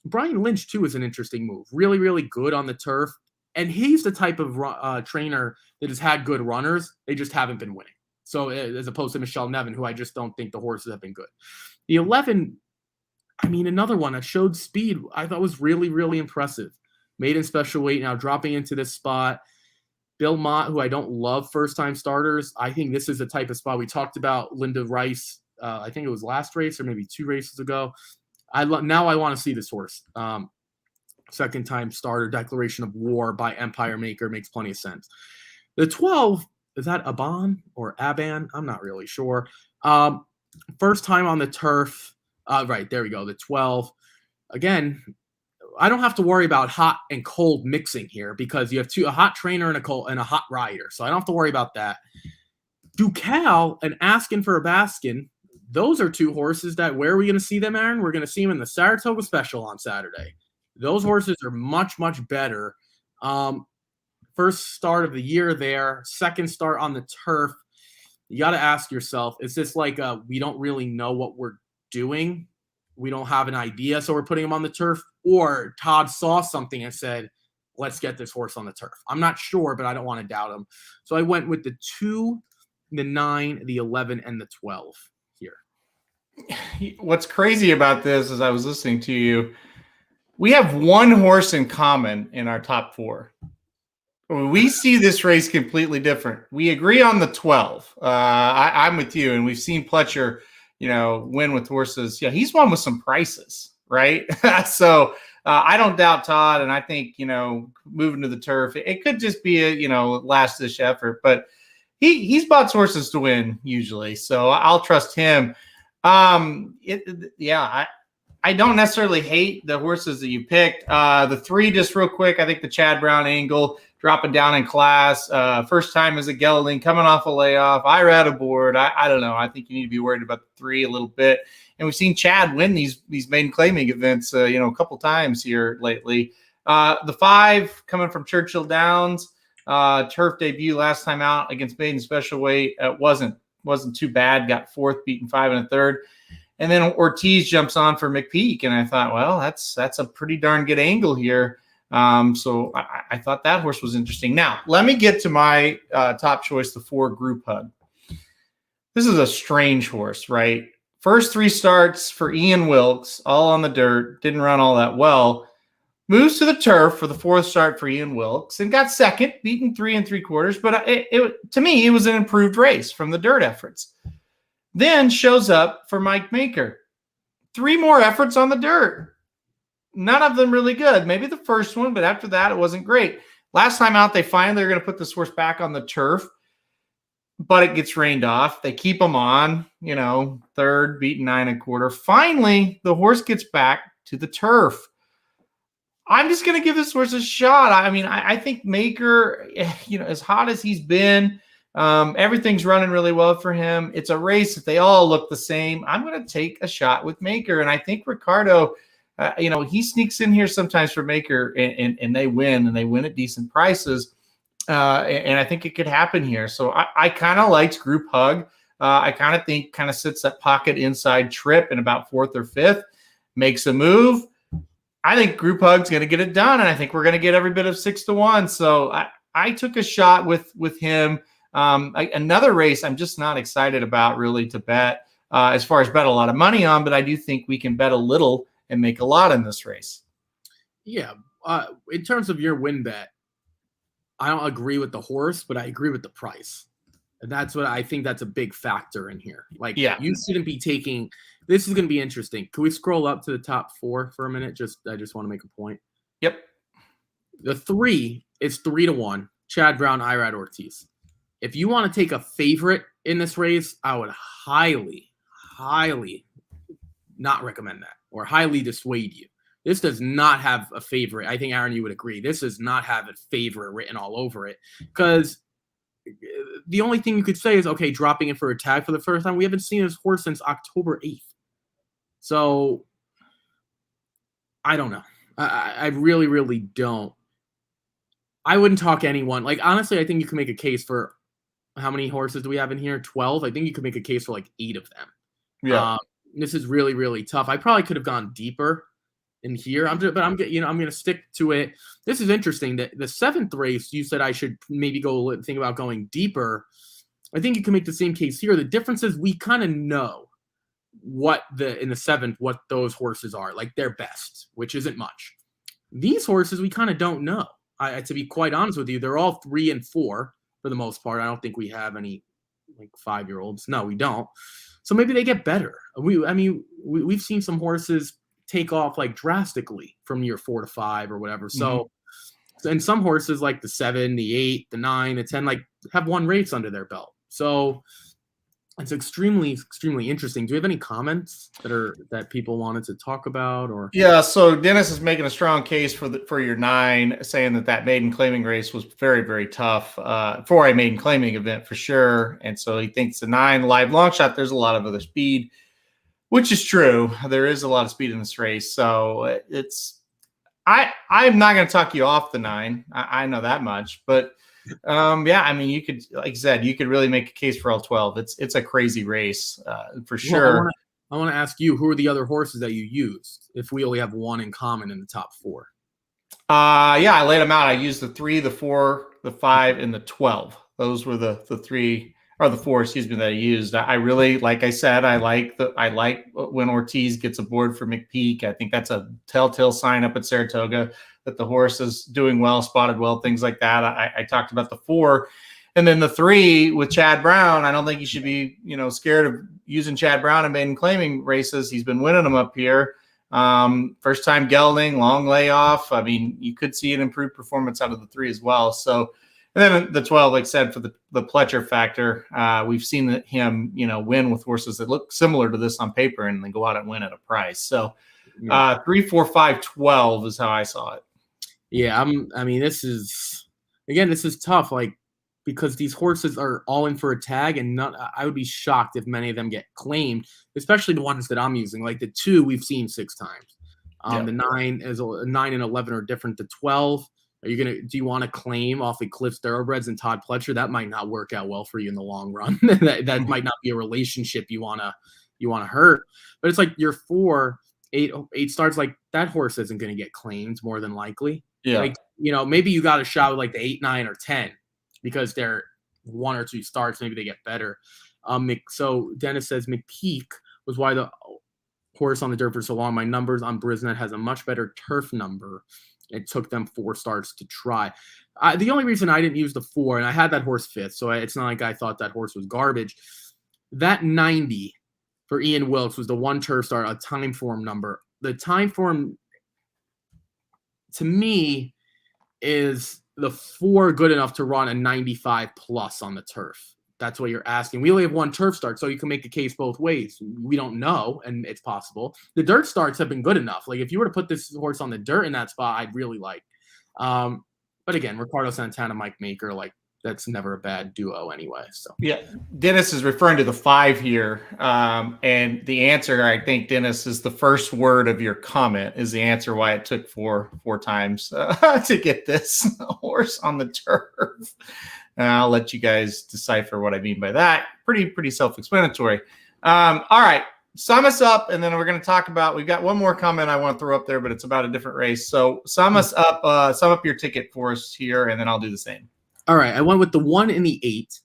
Brian Lynch, too, is an interesting move. Really, really good on the turf. And he's the type of trainer that has had good runners. They just haven't been winning. So as opposed to Michelle Nevin, who I just don't think the horses have been good. The 11, I mean, another one that showed speed, I thought was really, really impressive. Maiden special weight, now dropping into this spot. Bill Mott, who I don't love first-time starters. I think this is the type of spot we talked about. Linda Rice, I think it was last race or maybe 2 races ago. Now I want to see this horse. Second-time starter, declaration of war by Empire Maker makes plenty of sense. The 12, is that Aban or Aban? I'm not really sure. First time on the turf. Right, there we go. The 12. Again, I don't have to worry about hot and cold mixing here because you have a hot trainer and a hot rider. So I don't have to worry about that. Ducal and Askin for a Baskin, those are 2 horses that, where are we going to see them, Aaron? We're going to see them in the Saratoga Special on Saturday. Those horses are much, much better. First start of the year there, second start on the turf. You got to ask yourself, is this like we don't really know what we're doing? We don't have an idea, so we're putting him on the turf? Or Todd saw something and said, let's get this horse on the turf. I'm not sure, but I don't want to doubt him. So I went with the 2 the 9, the 11, and the 12 here. What's crazy about this is I was listening to you. We have one horse in common in our top 4. We see this race completely different. We agree on the 12. I'm with you, and we've seen Pletcher, win with horses. Yeah, he's won with some prices, right? So I don't doubt Todd, and I think moving to the turf, it could just be a last-ditch effort, but he's bought horses to win usually, so I'll trust him. I don't necessarily hate the horses that you picked. The 3, just real quick, I think the Chad Brown angle, dropping down in class. First time as a gelding, coming off a layoff. Irad aboard. I don't know. I think you need to be worried about the 3 a little bit. And we've seen Chad win these maiden claiming events, a couple times here lately. The 5 coming from Churchill Downs, turf debut last time out against maiden special weight. Wasn't too bad. Got 4th, beaten 5 1/3. And then Ortiz jumps on for McPeak, and I thought, well, that's a pretty darn good angle here. So I thought that horse was interesting. Now, let me get to my top choice, the 4 Group Hug. This is a strange horse, right? First 3 starts for Ian Wilkes, all on the dirt, didn't run all that well. Moves to the turf for the 4th start for Ian Wilkes and got 2nd, beaten 3 3/4. But to me, it was an improved race from the dirt efforts. Then shows up for Mike Maker. 3 more efforts on the dirt. None of them really good. Maybe the first one, but after that, it wasn't great. Last time out, they finally are going to put this horse back on the turf, but it gets rained off. They keep him on, 3rd, beaten 9 1/4. Finally, the horse gets back to the turf. I'm just going to give this horse a shot. I mean, I think Maker, as hot as he's been, everything's running really well for him. It's a race that they all look the same. I'm going to take a shot with Maker, and I think Ricardo, he sneaks in here sometimes for Maker, and they win at decent prices. And I think it could happen here. So I kind of liked Group Hug. I kind of think sits that pocket inside trip in about 4th or 5th, makes a move. I think Group Hug's going to get it done, and I think we're going to get every bit of 6 to 1. So I took a shot with him. Another race I'm just not excited about really to bet as far as bet a lot of money on, but I do think we can bet a little and make a lot in this race. Yeah. In terms of your win bet, I don't agree with the horse, but I agree with the price. And that's what I think that's a big factor in here. You shouldn't be taking – this is going to be interesting. Can we scroll up to the top 4 for a minute? I just want to make a point. Yep. The 3 is 3 to 1, Chad Brown, Irad Ortiz. If you want to take a favorite in this race, I would highly, highly not recommend that or highly dissuade you. This does not have a favorite. I think, Aaron, you would agree. This does not have a favorite written all over it because the only thing you could say is, okay, dropping it for a tag for the first time. We haven't seen this horse since October 8th. So I don't know. I really, really don't. I wouldn't talk anyone. Honestly, I think you can make a case for how many horses do we have in here? 12. I think you could make a case for 8 of them. Yeah. This is really, really tough. I probably could have gone deeper in here. I'm going to stick to it. This is interesting that the 7th race, you said I should maybe think about going deeper. I think you can make the same case here. The difference is we kind of know in the 7th, what those horses are, their best, which isn't much. These horses, we kind of don't know. To be quite honest with you, they're all 3 and 4 for the most part. I don't think we have any 5-year-olds. No, we don't. So maybe they get better. We've seen some horses take off drastically from year 4 to 5 or whatever. So, and some horses like the 7, the 8, the 9, the 10, have 1 race under their belt. So it's extremely, extremely interesting. Do you have any comments that people wanted to talk about? Or yeah, so Dennis is making a strong case for your 9, saying that maiden claiming race was very, very tough for a maiden claiming event for sure. And so he thinks the 9 live long shot, there's a lot of other speed, which is true. There is a lot of speed in this race. So I'm not going to talk you off the 9. I know that much, but you could, like I said, you could really make a case for all 12. It's a crazy race for sure. Well, I want to ask you, who are the other horses that you used if we only have 1 in common in the top 4? I laid them out. I used the 3, the 4, the 5, and the 12. Those were the 3, or the 4, excuse me, that I used. I really, like I said, I like when Ortiz gets aboard for McPeak. I think that's a telltale sign up at Saratoga that the horse is doing well, spotted well, things like that. I talked about the 4. And then the 3 with Chad Brown, I don't think you should be, scared of using Chad Brown in maiden claiming races. He's been winning them up here. First time gelding, long layoff. I mean, you could see an improved performance out of the 3 as well. So, and then the 12, like I said, for the Pletcher factor, we've seen him, win with horses that look similar to this on paper and then go out and win at a price. So 3, 4, 5, 12 is how I saw it. Yeah, this is tough, like, because these horses are all in for a tag, and I would be shocked if many of them get claimed, especially the ones that I'm using. Like the 2 we've seen 6 times. The 9 and 11 are different. The 12, do you want to claim off Eclipse Thoroughbreds and Todd Pletcher? That might not work out well for you in the long run. that might not be a relationship you want to hurt. But it's like your 4, 8 starts, like that horse isn't going to get claimed more than likely. Yeah. Like, maybe you got a shot with like the 8, 9, or 10 because they're 1 or 2 starts. Maybe they get better. So Dennis says McPeak was why the horse on the dirt for so long. My numbers on Brisnet has a much better turf number. It took them 4 starts to try. The only reason I didn't use the 4, and I had that horse 5th, so it's not like I thought that horse was garbage. That 90 for Ian Wilkes was the 1 turf start, a time form number. The time form, to me, is the 4 good enough to run a 95 plus on the turf? That's what you're asking. We only have 1 turf start, so you can make a case both ways. We don't know, and it's possible. The dirt starts have been good enough. Like, if you were to put this horse on the dirt in that spot, I'd really like. But again, Ricardo Santana, Mike Maker, like, that's never a bad duo anyway. So yeah, Dennis is referring to the 5 here, and the answer, I think, Dennis, is the first word of your comment is the answer why it took four times to get this horse on the turf. And I'll let you guys decipher what I mean by that. Pretty self-explanatory. All right, sum us up, and then we're going to talk about. We've got one more comment I want to throw up there, but it's about a different race. So sum us up. Sum up your ticket for us here, and then I'll do the same. All right, I went with the 1 and the 8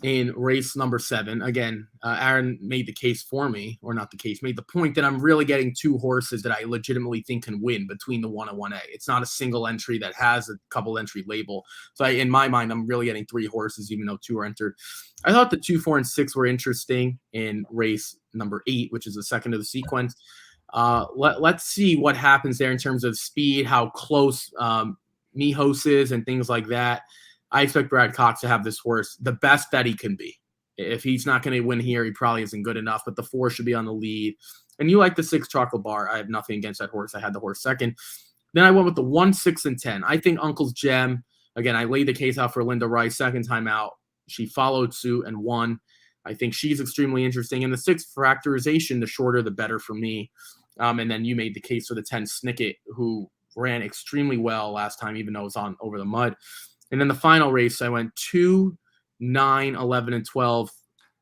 in race number 7. Again, Aaron made the case for me, or not the case, made the point that I'm really getting 2 horses that I legitimately think can win between the 1 and 1A. It's not a single entry that has a couple entry label. So in my mind, I'm really getting 3 horses, even though 2 are entered. I thought the 2, 4, and 6 were interesting in race number 8, which is the second of the sequence. Let's see what happens there in terms of speed, how close Mijos is, and things like that. I expect Brad Cox to have this horse the best that he can be. If he's not going to win here, he probably isn't good enough, but the 4 should be on the lead. And you like the 6 Chocolate Bar. I have nothing against that horse. I had the horse second. Then I went with the 1, 6, and 10. I think Uncle's Gem. Again, I laid the case out for Linda Rice second time out. She followed suit and won. I think she's extremely interesting. And the 6 Fractorization, the shorter, the better for me. And then you made the case for the 10 Snicket, who ran extremely well last time, even though it was on over the mud. And then the final race, I went 2, 9, 11, and 12.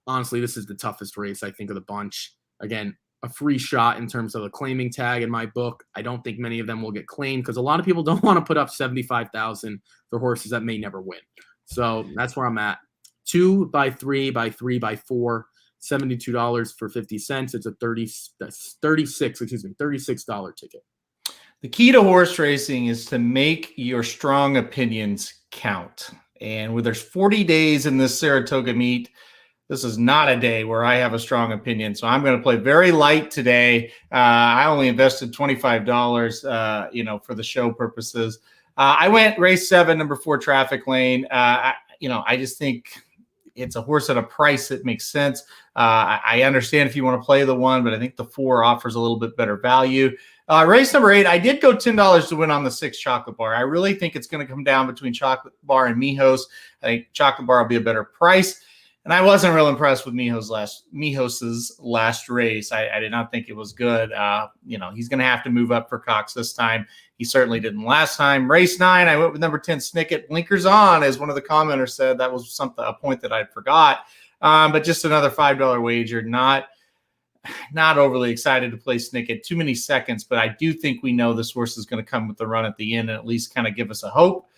Honestly, this is the toughest race, I think, of the bunch. Again, a free shot in terms of the claiming tag in my book. I don't think many of them will get claimed because a lot of people don't want to put up $75,000 for horses that may never win. So that's where I'm at. 2 by 3 by 3 by 4, $72 for 50 cents. It's a $36 ticket. The key to horse racing is to make your strong opinions count. And when there's 40 days in this Saratoga meet, this is not a day where I have a strong opinion. So I'm going to play very light today. I only invested $25, for the show purposes. I went race 7, number 4, Traffic Lane. I just think it's a horse at a price that makes sense. I understand if you want to play the 1, but I think the 4 offers a little bit better value. Race number 8, I did go $10 to win on the 6 Chocolate Bar. I really think it's going to come down between Chocolate Bar and Mijos. I think Chocolate Bar will be a better price. And I wasn't real impressed with Mijos's last race. I did not think it was good. He's going to have to move up for Cox this time. He certainly didn't last time. Race 9, I went with number 10 Snicket. Blinkers on, as one of the commenters said. That was a point that I forgot. But just another $5 wager. Not overly excited to play Snicket. Too many seconds, but I do think we know this horse is going to come with the run at the end and at least kind of give us a hope.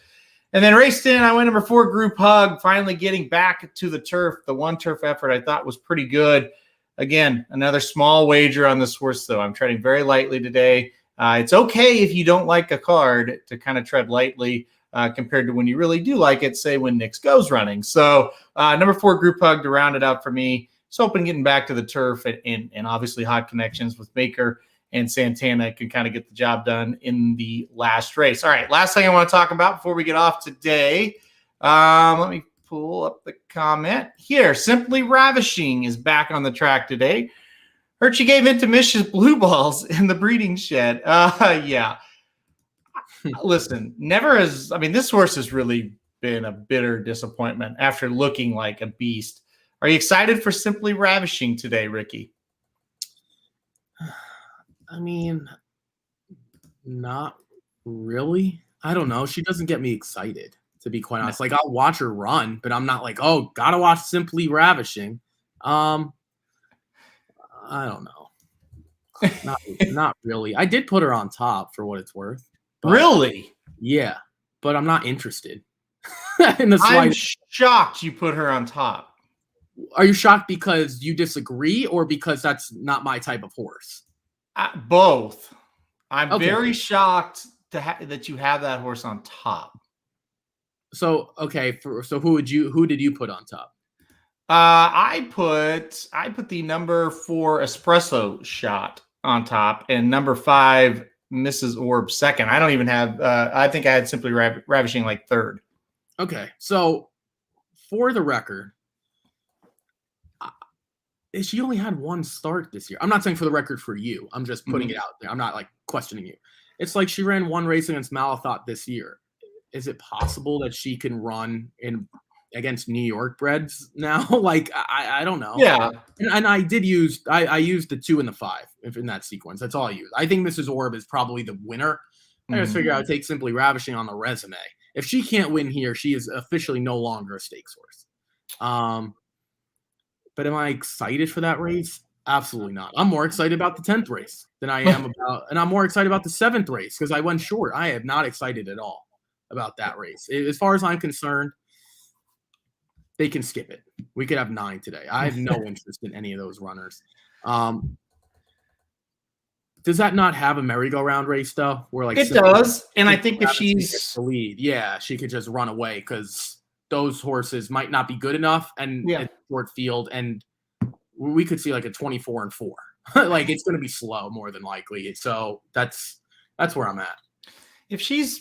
And then race 10, I went number 4, Group Hug, finally getting back to the turf. The one turf effort I thought was pretty good. Again, another small wager on this horse, though. I'm treading very lightly today. It's okay if you don't like a card to kind of tread lightly compared to when you really do like it, say when Nick's Go's running. So number 4, Group Hug to round it out for me. So hoping getting back to the turf and obviously hot connections with Maker and Santana can kind of get the job done in the last race. All right, last thing I want to talk about before we get off today. Let me pull up the comment here. Simply Ravishing is back on the track today. Heard she gave Intimicious blue balls in the breeding shed. Yeah. Listen, this horse has really been a bitter disappointment after looking like a beast. Are you excited for Simply Ravishing today, Ricky? I mean, not really. I don't know. She doesn't get me excited, to be quite honest. Like, I'll watch her run, but I'm not like, oh, gotta watch Simply Ravishing. I don't know. Not really. I did put her on top for what it's worth. Really? Yeah, but I'm not interested. In the I'm shocked you put her on top. Are you shocked because you disagree or because that's not my type of horse? Both. I'm Okay. very shocked that you have that horse on top. So okay, so who did you put on top? I put the number 4 Espresso Shot on top and number 5 Mrs. Orb second. I don't even have. I think I had Simply Ravishing like third. Okay, so for the record, she only had one start this year. I'm not saying for the record for you. I'm just putting it out there. I'm not like questioning you. It's like she ran one race against Malathot this year. Is it possible that she can run against New York breds now? Like, I don't know. Yeah. And I did use I used the 2 and the 5 in that sequence. That's all I used. I think Mrs. Orb is probably the winner. I just figured I would take Simply Ravishing on the resume. If she can't win here, she is officially no longer a stakes horse. But am I excited for that race? Absolutely not. I'm more excited about the 10th race than I am about, and I'm more excited about the 7th race because I went short. I am not excited at all about that race. As far as I'm concerned, they can skip it. We could have 9 today. I have no interest in any of those runners. Does that not have a merry-go-round race though? Where like it does, and I think if she's the lead, yeah, she could just run away because those horses might not be good enough and it's short field, and we could see like a 24-4. Like it's going to be slow more than likely. So that's where I'm at. If she's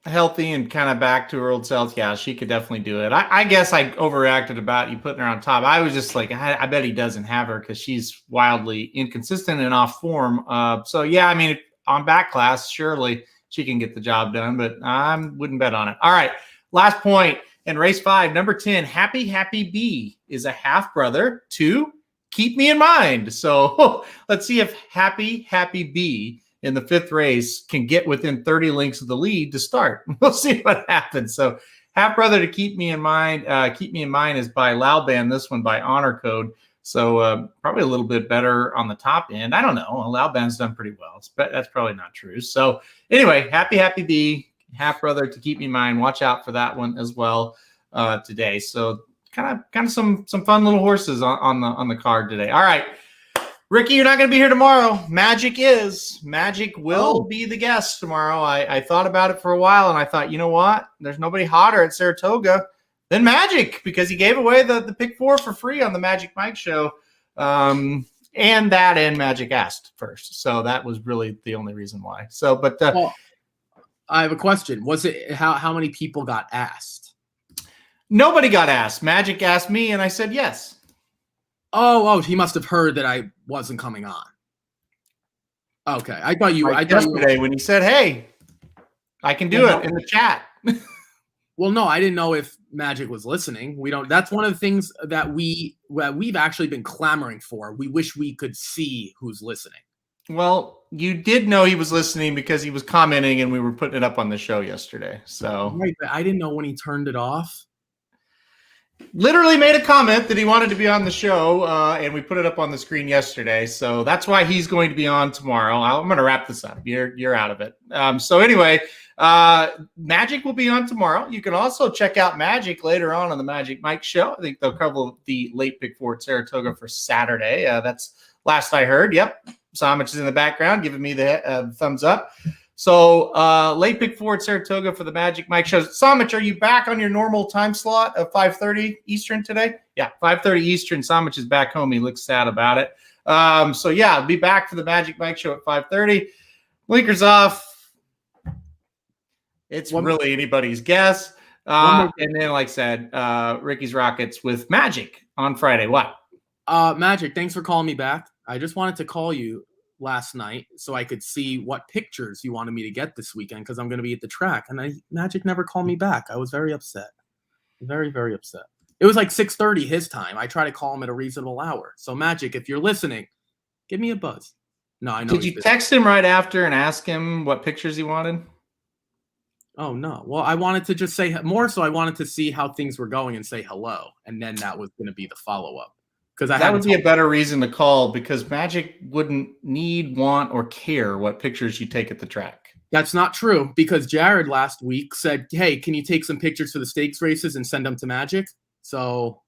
healthy and kind of back to her old self, yeah, she could definitely do it. I guess I overreacted about you putting her on top. I was just like, I bet he doesn't have her because she's wildly inconsistent and off form. So yeah, I mean, on back class, surely she can get the job done, but I wouldn't bet on it. All right, last point. In race 5, number 10, Happy Happy Bee is a half brother to Keep Me in Mind. So let's see if Happy Happy Bee in the 5th race can get within 30 lengths of the lead to start. We'll see what happens. So half brother to Keep Me in Mind. Keep Me in Mind is by Lauban. This one by Honor Code. So probably a little bit better on the top end. I don't know. Lauban's done pretty well, but that's probably not true. So anyway, Happy Happy Bee. Half brother to Keep Me in Mind. Watch out for that one as well today. So kind of some fun little horses on the card today. All right, Ricky, you're not going to be here tomorrow. Magic will be the guest tomorrow. I thought about it for a while, and I thought, you know what? There's nobody hotter at Saratoga than Magic because he gave away the pick 4 for free on the Magic Mike show. And Magic asked first, so that was really the only reason why. So, but. I have a question. Was it how many people got asked? Nobody got asked. Magic asked me, and I said yes. Oh, he must have heard that I wasn't coming on. Okay, I thought you. Yesterday when he said, "Hey, I can do it," in the chat. Well, no, I didn't know if Magic was listening. We don't. That's one of the things that we've actually been clamoring for. We wish we could see who's listening. Well, you did know he was listening because he was commenting and we were putting it up on the show yesterday. So right, but I didn't know when he turned it off. Literally made a comment that he wanted to be on the show, and we put it up on the screen yesterday. So that's why he's going to be on tomorrow. I'm going to wrap this up. You're out of it. So anyway, Magic will be on tomorrow. You can also check out Magic later on the Magic Mike Show. I think they'll cover the late pick four at Saratoga for Saturday. That's last I heard. Yep. Samich is in the background giving me the thumbs up. So late pick four at Saratoga for the Magic Mike Show. Samich, are you back on your normal time slot of 5:30 Eastern today? Yeah, 5:30 Eastern. Samich is back home. He looks sad about it. So yeah, I'll be back for the Magic Mike Show at 5:30. Blinkers off. It's really anybody's guess. And then, like I said, Ricky's Rockets with Magic on Friday. What? Magic, thanks for calling me back. I just wanted to call you last night so I could see what pictures you wanted me to get this weekend because I'm going to be at the track. And Magic never called me back. I was very upset. Very, very upset. It was like 6:30 his time. I try to call him at a reasonable hour. So, Magic, if you're listening, give me a buzz. No, I know. Did you text him right after and ask him what pictures he wanted? Oh, no. Well, I wanted to just say more. So I wanted to see how things were going and say hello. And then that was going to be the follow-up. Because that would be a better reason to call because Magic wouldn't need, want, or care what pictures you take at the track. That's not true because Jared last week said, hey, can you take some pictures for the stakes races and send them to Magic? So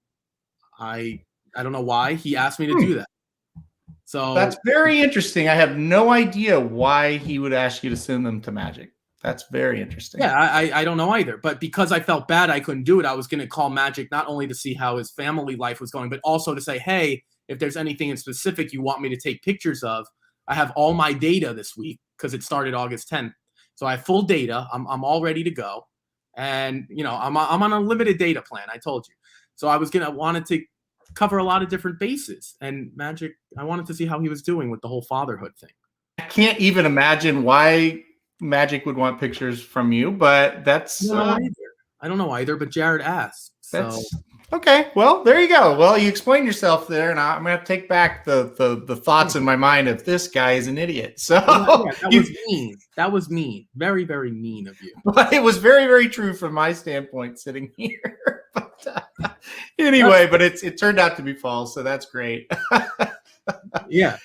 I don't know why he asked me to do that. So that's very interesting. I have no idea why he would ask you to send them to Magic. That's very interesting. Yeah, I don't know either. But because I felt bad I couldn't do it, I was going to call Magic not only to see how his family life was going, but also to say, hey, if there's anything in specific you want me to take pictures of, I have all my data this week because it started August 10th. So I have full data. I'm all ready to go. And, I'm on a limited data plan. I told you. So I was wanted to cover a lot of different bases. And Magic, I wanted to see how he was doing with the whole fatherhood thing. I can't even imagine why Magic would want pictures from you, but that's I don't know either, but Jared asked. So okay. Well, there you go. Well, you explained yourself there, and I'm gonna have to take back the thoughts in my mind of this guy is an idiot. So that was mean. That was mean. Very, very mean of you. But it was very, very true from my standpoint sitting here. But anyway, but it turned out to be false, so that's great. Yeah.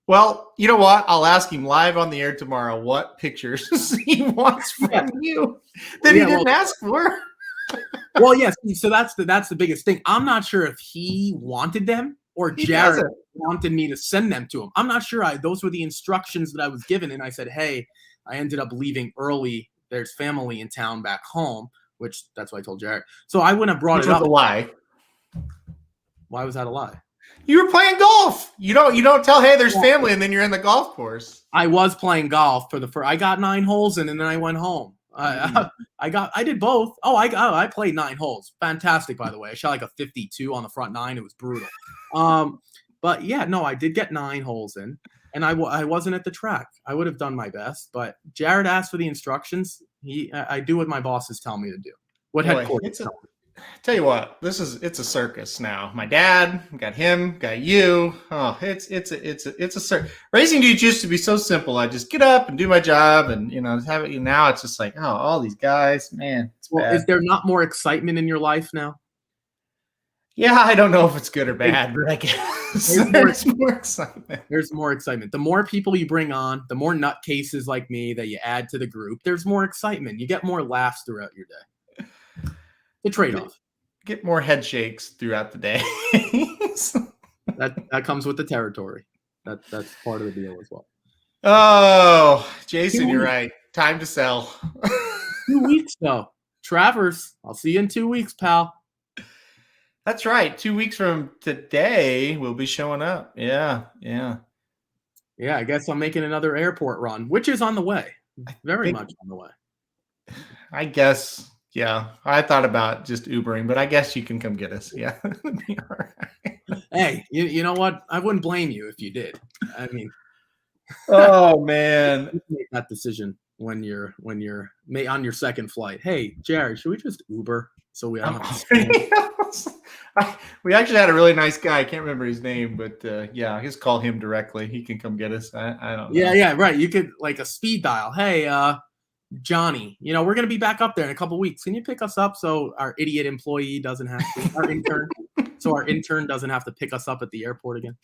Well, you know what? I'll ask him live on the air tomorrow what pictures he wants from you that he didn't ask for. Well, yes. So that's the biggest thing. I'm not sure if he wanted them or Jared wanted me to send them to him. I'm not sure. Those were the instructions that I was given, and I said, "Hey, I ended up leaving early. There's family in town back home," which that's what I told Jared. So I wouldn't have brought it up. A lie. Why was that a lie? You were playing golf. You don't tell, hey, there's family, and then you're in the golf course. I was playing golf I got 9 holes in, and then I went home. I did both. I played 9 holes. Fantastic, by the way. I shot like a 52 on the front 9. It was brutal. But yeah, no, I did get 9 holes in, and I wasn't at the track. I would have done my best, but Jared asked for the instructions. I do what my bosses tell me to do. What headquarters tell me. Tell you what, it's a circus now. My dad got him, got you. Oh, it's a circus. Raising dudes used to be so simple. I just get up and do my job, and have it. Now it's just like, oh, all these guys, man. Well, is there not more excitement in your life now? Yeah, I don't know if it's good or bad, but I guess there's more excitement. There's more excitement. The more people you bring on, the more nutcases like me that you add to the group. There's more excitement. You get more laughs throughout your day. The trade-off. Get more head shakes throughout the day. that comes with the territory. That's part of the deal as well. Oh, Jason, you're right. Time to sell. 2 weeks though. Travers, I'll see you in 2 weeks, pal. That's right. 2 weeks from today, we'll be showing up. Yeah. I guess I'm making another airport run, which is on the way. Very much on the way. I guess. Yeah, I thought about just Ubering, but I guess you can come get us. Yeah. Be all right. Hey, you know what? I wouldn't blame you if you did. I mean, oh man, you make that decision when you're on your second flight. Hey, Jared, should we just Uber so we don't have to we actually had a really nice guy. I can't remember his name, but just call him directly. He can come get us. I don't know. Yeah, right. You could like a speed dial. Hey, Johnny, we're going to be back up there in a couple weeks. Can you pick us up so our idiot employee doesn't have to, our intern doesn't have to pick us up at the airport again?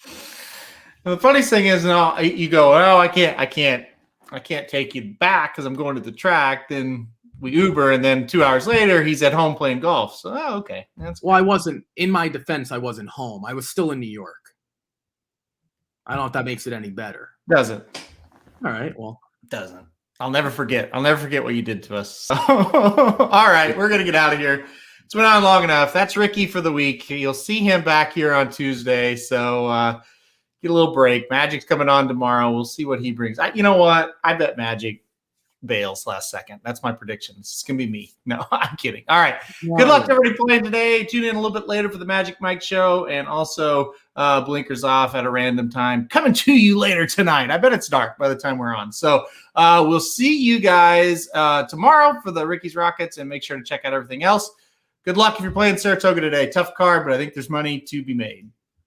And the funniest thing is, no, you go, oh, I can't I can't take you back because I'm going to the track. Then we Uber, and then 2 hours later, he's at home playing golf. So, okay. Well, I wasn't, in my defense, I wasn't home. I was still in New York. I don't know if that makes it any better. Doesn't. All right, well. Doesn't. I'll never forget. I'll never forget what you did to us. So, all right, we're going to get out of here. It's been on long enough. That's Ricky for the week. You'll see him back here on Tuesday. So get a little break. Magic's coming on tomorrow. We'll see what he brings. You know what? I bet Magic bails last second. That's my prediction. It's going to be me. No, I'm kidding. All right. Yeah. Good luck to everybody playing today. Tune in a little bit later for the Magic Mike show, and also Blinkers Off at a random time coming to you later tonight. I bet it's dark by the time we're on. So we'll see you guys tomorrow for the Ricky's Rockets, and make sure to check out everything else. Good luck if you're playing Saratoga today. Tough card, but I think there's money to be made.